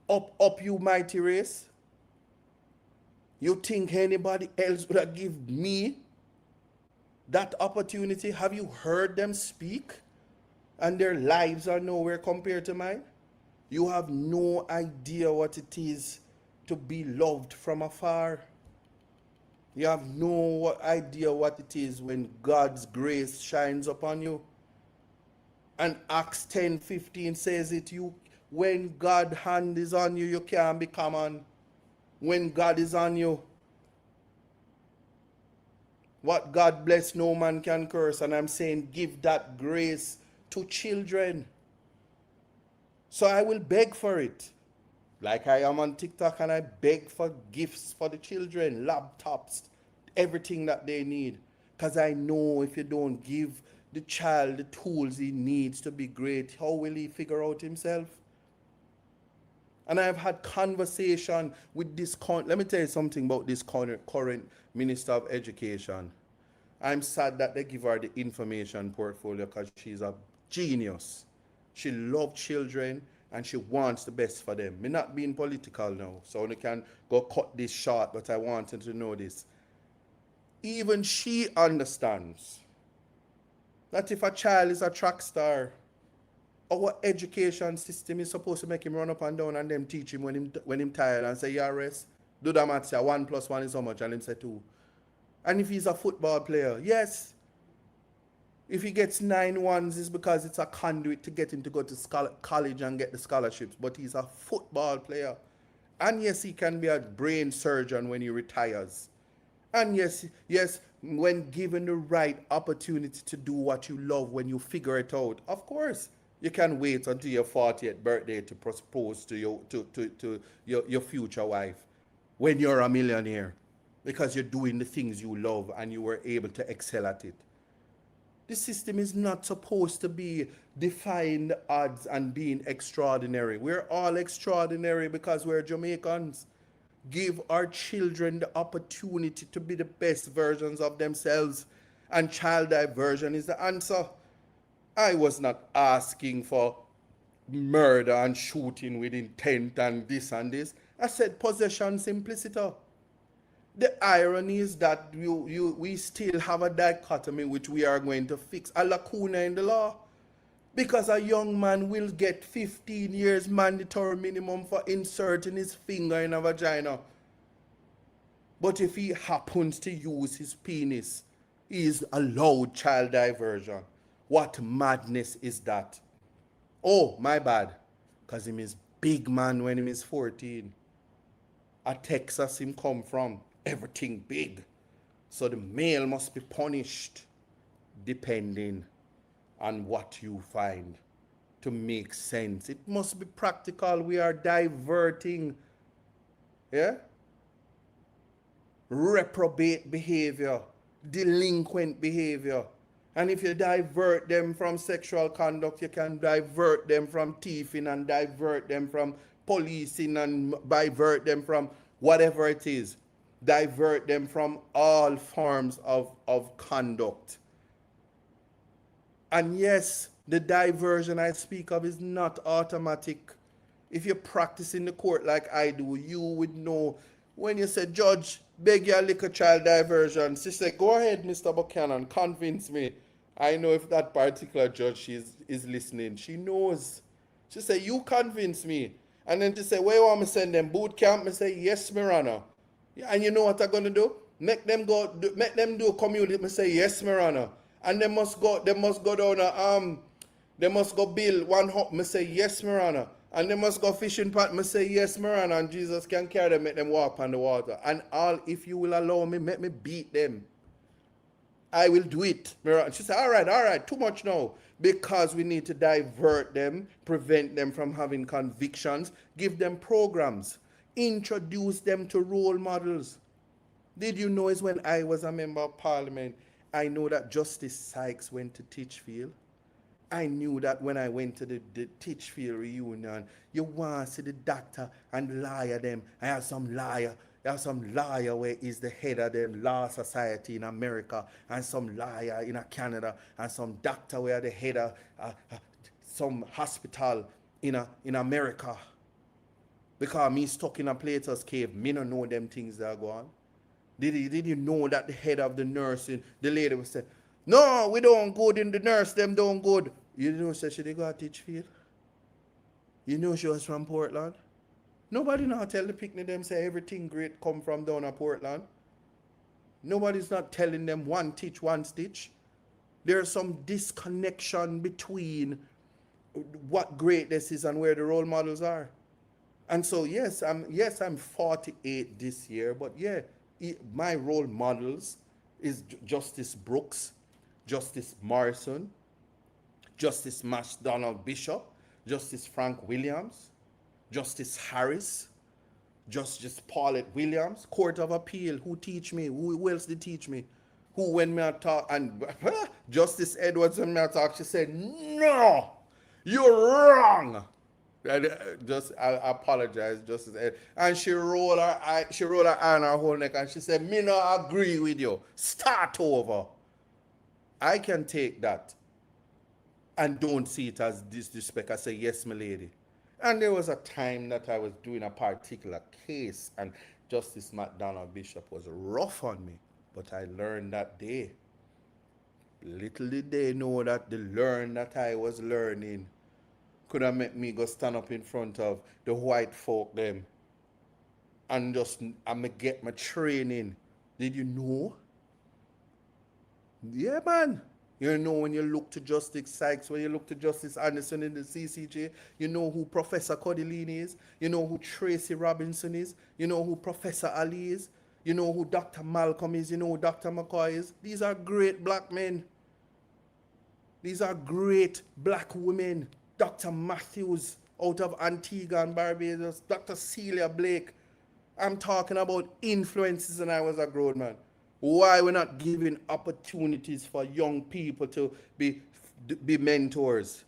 Up you mighty race. You think anybody else would have give me that opportunity? Have you heard them speak? And their lives are nowhere compared to mine? You have no idea what it is to be loved from afar. You have no idea what it is when God's grace shines upon you. And Acts 10:15 says it, when God's hand is on you, you can't be common. When God is on you, what God bless, no man can curse. And I'm saying give that grace to children. So I will beg for it. Like I am on TikTok and I beg for gifts for the children, laptops, everything that they need. Because I know if you don't give the child the tools he needs to be great, how will he figure out himself? And I've had conversation with this, let me tell you something about this current Minister of Education. I'm sad that they give her the information portfolio because she's a genius. She loves children and she wants the best for them. Me not being political now, so I can go cut this short, but I wanted to know this. Even she understands that if a child is a track star, our education system is supposed to make him run up and down and them teach him when him tired and say, yeah, rest, do the math, say 1 + 1 is how much, and him say 2. And if he's a football player, yes, if he gets 9 ones, it's because it's a conduit to get him to go to college and get the scholarships, but he's a football player. And yes, he can be a brain surgeon when he retires. And yes, when given the right opportunity to do what you love, when you figure it out, of course, you can wait until your 40th birthday to propose to your future wife when you're a millionaire because you're doing the things you love and you were able to excel at it. The system is not supposed to be defying the odds and being extraordinary. We're all extraordinary because we're Jamaicans. Give our children the opportunity to be the best versions of themselves. And child diversion is the answer. I was not asking for murder and shooting with intent and this. I said possession simpliciter. The irony is that we still have a dichotomy which we are going to fix, a lacuna in the law. Because a young man will get 15 years mandatory minimum for inserting his finger in a vagina. But if he happens to use his penis, he is allowed child diversion. What madness is that? Oh, my bad. Because him is big man when him is 14. A Texas him come from. Everything big. So the male must be punished depending on what you find to make sense. It must be practical. We are diverting, yeah? Reprobate behavior, delinquent behavior. And if you divert them from sexual conduct, you can divert them from thieving and divert them from policing and divert them from whatever it is. Divert them from all forms of conduct. And yes, the diversion I speak of is not automatic. If you practice in the court like I do, you would know when you say, Judge, beg your little child diversion. She said, go ahead, Mr. Buchanan, convince me. I know if that particular judge is listening. She knows. She said, you convince me. And then she said, where you want me to send them? Boot camp? I say, yes, Mirana. Yeah, and you know what I'm going to do? Make them do a community. I say, yes, Mirana. And they must go down they must go build one hut. I say, yes, Mirana. And they must go fishing pot. I say, yes, Mirana. And Jesus can carry them, make them walk on the water. And all, if you will allow me, make me beat them. I will do it. She said, all right, too much now. Because we need to divert them, prevent them from having convictions, give them programs, introduce them to role models. Did you know is when I was a member of Parliament, I know that Justice Sykes went to Titchfield. I knew that when I went to the Titchfield reunion, you want to see the doctor and liar them. I have some liar where is the head of the law society in America, and some liar in Canada, and some doctor where the head of some hospital in America. Because me stuck in a Plato's cave, me don't know them things that go on. Did you know that the head of the nursing, the lady was saying, no, we don't good in the nurse, them don't good. You know, said she did go to Titchfield. You know she was from Portland. Nobody now tell the picnic them say everything great come from down at Portland. Nobody's not telling them one teach, one stitch. There's some disconnection between what greatness is and where the role models are. And so yes, I'm 48 this year, but yeah, my role models is Justice Brooks, Justice Morrison, Justice Donald Bishop, Justice Frank Williams, Justice Harris, Justice Paulette Williams, Court of Appeal, who teach me? Who else did teach me? Who when me I talk, and Justice Edwards when me I talk, she said, no, you're wrong. I apologize, Justice Ed. And she rolled her eye on her whole neck and she said, me no agree with you. Start over. I can take that and don't see it as disrespect. I say, yes, my lady. And there was a time that I was doing a particular case and Justice McDonald Bishop was rough on me. But I learned that day. Little did they know that the learn that I was learning could have made me go stand up in front of the white folk them and just I'ma get my training. Did you know? Yeah, man. You know when you look to Justice Sykes, when you look to Justice Anderson in the CCJ, you know who Professor Codilini is, you know who Tracy Robinson is, you know who Professor Ali is. You know who Dr. Malcolm is? You know who Dr. McCoy is? These are great black men. These are great black women. Dr. Matthews out of Antigua and Barbados. Dr. Celia Blake. I'm talking about influences when I was a grown man. Why we're not giving opportunities for young people to be mentors?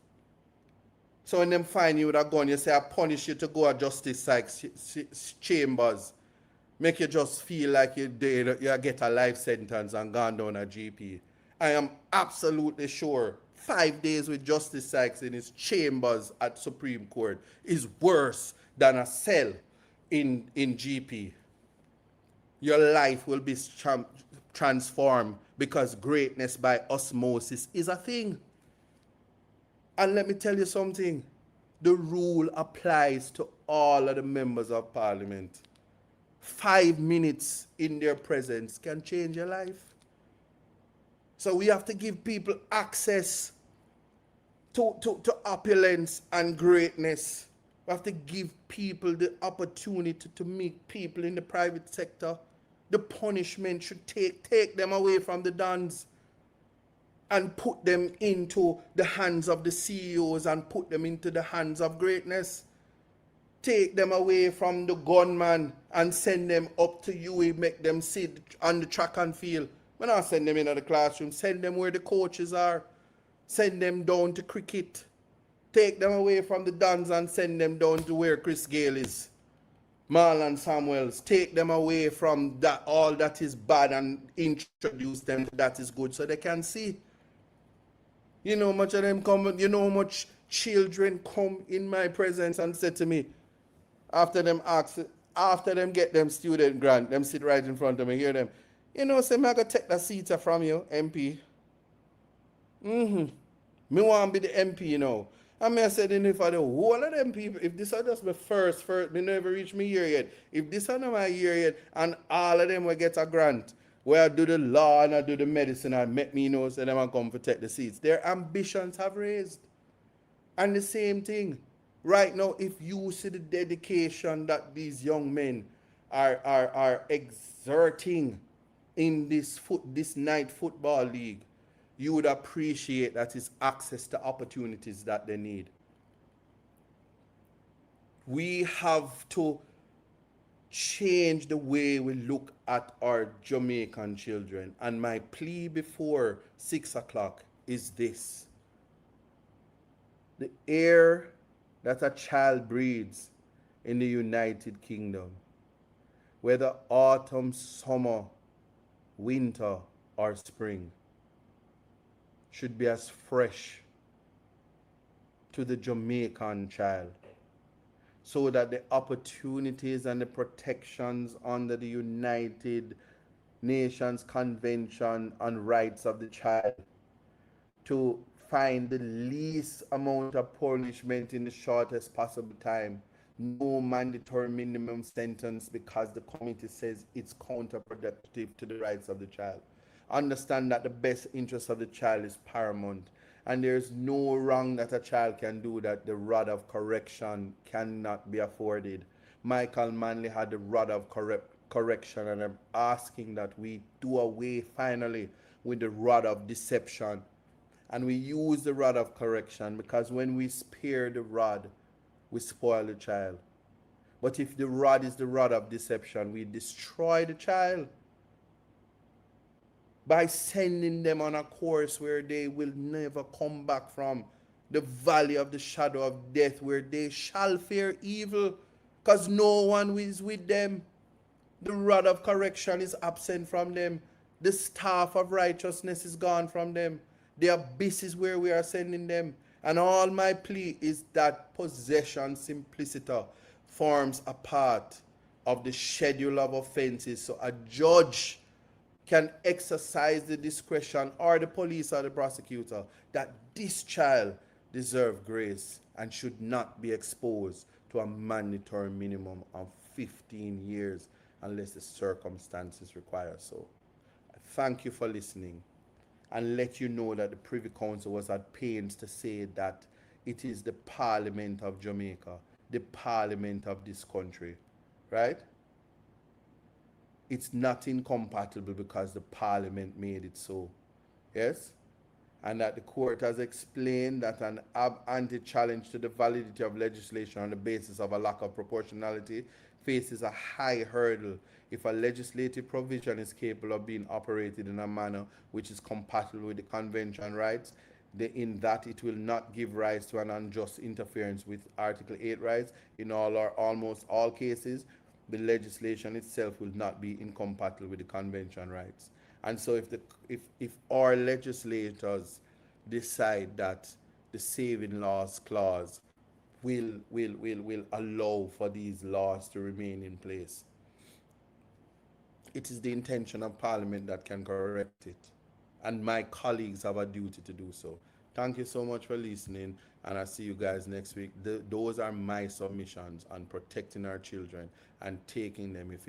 So when them find you with a gun, you say, I punish you to go to Justice Sykes chambers. Make you just feel like you get a life sentence and gone down a GP. I am absolutely sure 5 days with Justice Sykes in his chambers at Supreme Court is worse than a cell in GP. Your life will be transformed because greatness by osmosis is a thing. And let me tell you something. The rule applies to all of the members of Parliament. 5 minutes in their presence can change your life. So we have to give people access to opulence and greatness. We have to give people the opportunity to meet people in the private sector. The punishment should take them away from the dons and put them into the hands of the CEOs and put them into the hands of greatness. Take them away from the gunman and send them up to UWI, make them sit on the track and field. When I send them into the classroom, send them where the coaches are. Send them down to cricket. Take them away from the dons and send them down to where Chris Gale is. Marlon Samuels. Take them away from that all that is bad and introduce them to that is good so they can see. You know much of them come, you know how much children come in my presence and say to me, after them get them student grant, them sit right in front of me, hear them, you know, say, I'm going to take the seat from you, MP. Me want to be the MP, you know. And I said, if for the whole of them people, if this is just my first, me never reach me year yet. If this is not my year yet, and all of them will get a grant, where I do the law and I do the medicine and make me know so them and come to take the seats. Their ambitions have raised. And the same thing. Right now, if you see the dedication that these young men are exerting in this night football league, you would appreciate that it's access to opportunities that they need. We have to change the way we look at our Jamaican children. And my plea before 6 o'clock is this. The air that a child breathes in the United Kingdom, whether autumn, summer, winter, or spring, should be as fresh to the Jamaican child, so that the opportunities and the protections under the United Nations Convention on Rights of the Child to find the least amount of punishment in the shortest possible time. No mandatory minimum sentence because the committee says it's counterproductive to the rights of the child. Understand that the best interest of the child is paramount, and there's no wrong that a child can do that the rod of correction cannot be afforded. Michael Manley had the rod of correction, and I'm asking that we do away finally with the rod of deception, and we use the rod of correction, because when we spare the rod, we spoil the child. But if the rod is the rod of deception, we destroy the child by sending them on a course where they will never come back from, the valley of the shadow of death, where they shall fear evil, because no one is with them. The rod of correction is absent from them. The staff of righteousness is gone from them. The abyss is where we are sending them. And all my plea is that possession simpliciter forms a part of the schedule of offenses, so a judge can exercise the discretion, or the police or the prosecutor, that this child deserves grace and should not be exposed to a mandatory minimum of 15 years unless the circumstances require so. I thank you for listening, and let you know that the Privy Council was at pains to say that it is the Parliament of Jamaica, the Parliament of this country, right? it's not incompatible because the parliament made it so. Yes? And that the court has explained that an anti-challenge to the validity of legislation on the basis of a lack of proportionality faces a high hurdle if a legislative provision is capable of being operated in a manner which is compatible with the convention rights, in that it will not give rise to an unjust interference with Article 8 rights. In all or almost all cases, the legislation itself will not be incompatible with the convention rights. And so if our legislators decide that the saving laws clause will allow for these laws to remain in place, it is the intention of Parliament that can correct it. And my colleagues have a duty to do so. Thank you so much for listening, and I'll see you guys next week. Those are my submissions on protecting our children and taking them. If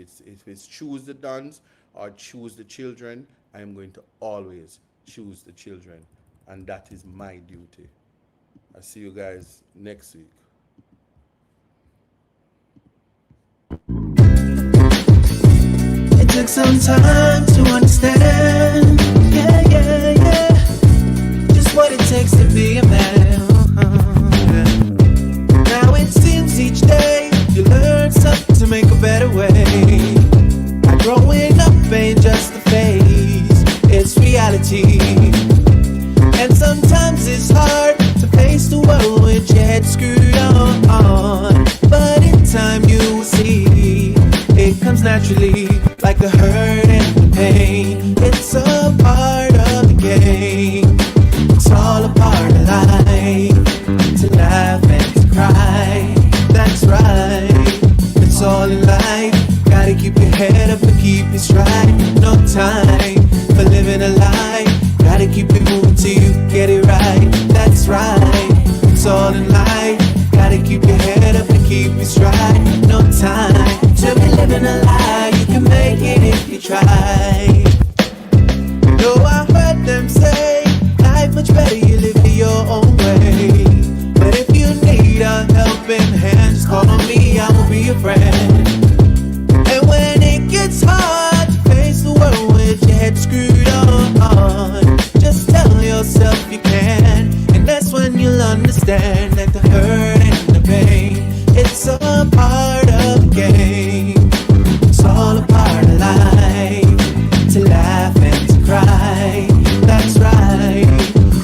it's choose the dons or choose the children, I am going to always choose the children, and that is my duty. I'll see you guys next week. It took some time to understand, yeah, just what it takes to be a man. Now it seems each day you learn something to make a better way. Growing up ain't just a phase, it's reality. And sometimes it's hard to face the world with your head screwed on. But in time you will see, it comes naturally, like the hurt and the pain. It's a part of the game. It's all a part of life, to laugh and to cry. That's right, it's all in life. Gotta keep your head up and keep it straight. No time for living a lie. Gotta keep it moving till you get it right. That's right, it's all in life. Gotta keep your head up and keep it straight. No time to be living a lie. You can make it if you try. No, I heard them say life much better you live it your own way. But if you need a helping hand, just call on me, I will be your friend. And when it gets hard to face the world with your head screwed on, just tell yourself you can. And that's when you'll understand that the hurt and the pain, it's a part of the game. It's all a part of life, to laugh and to cry. That's right,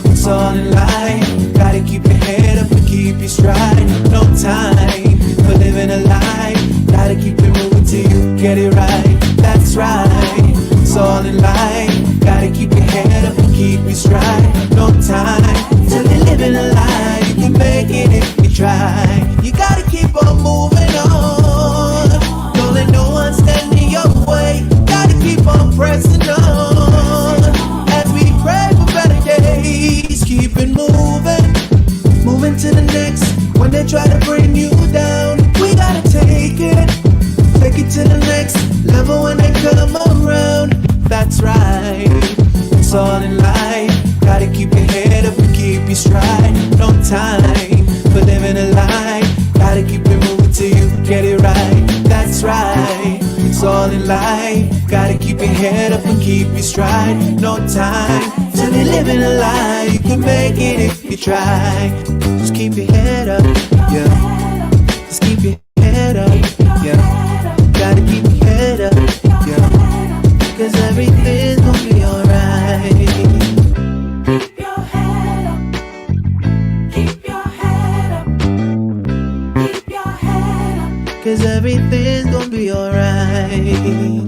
it's all in life. Gotta keep your head up and keep your stride. No time for living a lie. Gotta keep it moving till you get it right. That's right, it's all in life. Gotta keep your head up and keep it stride. No time to be living a lie. You can make it if you try. You gotta keep on moving on. Don't let no one stand in your way. Gotta keep on pressing on. As we pray for better days, keep it moving. Moving to the next. When they try to bring you down, we gotta take it. Take it to the next level when they come around. That's right, it's all in life. Gotta keep your head up and keep your stride. No time for living a lie. Gotta keep it moving till you get it right. That's right, it's all in life. Gotta keep your head up and keep your stride. No time to be living a lie. You can make it if you try. Just keep your head up, yeah. Just keep your head up, yeah. Gotta keep your head up, yeah. Cause everything's gonna be alright. Keep your head up. Keep your head up. Keep your head up. Cause everything's gonna be alright.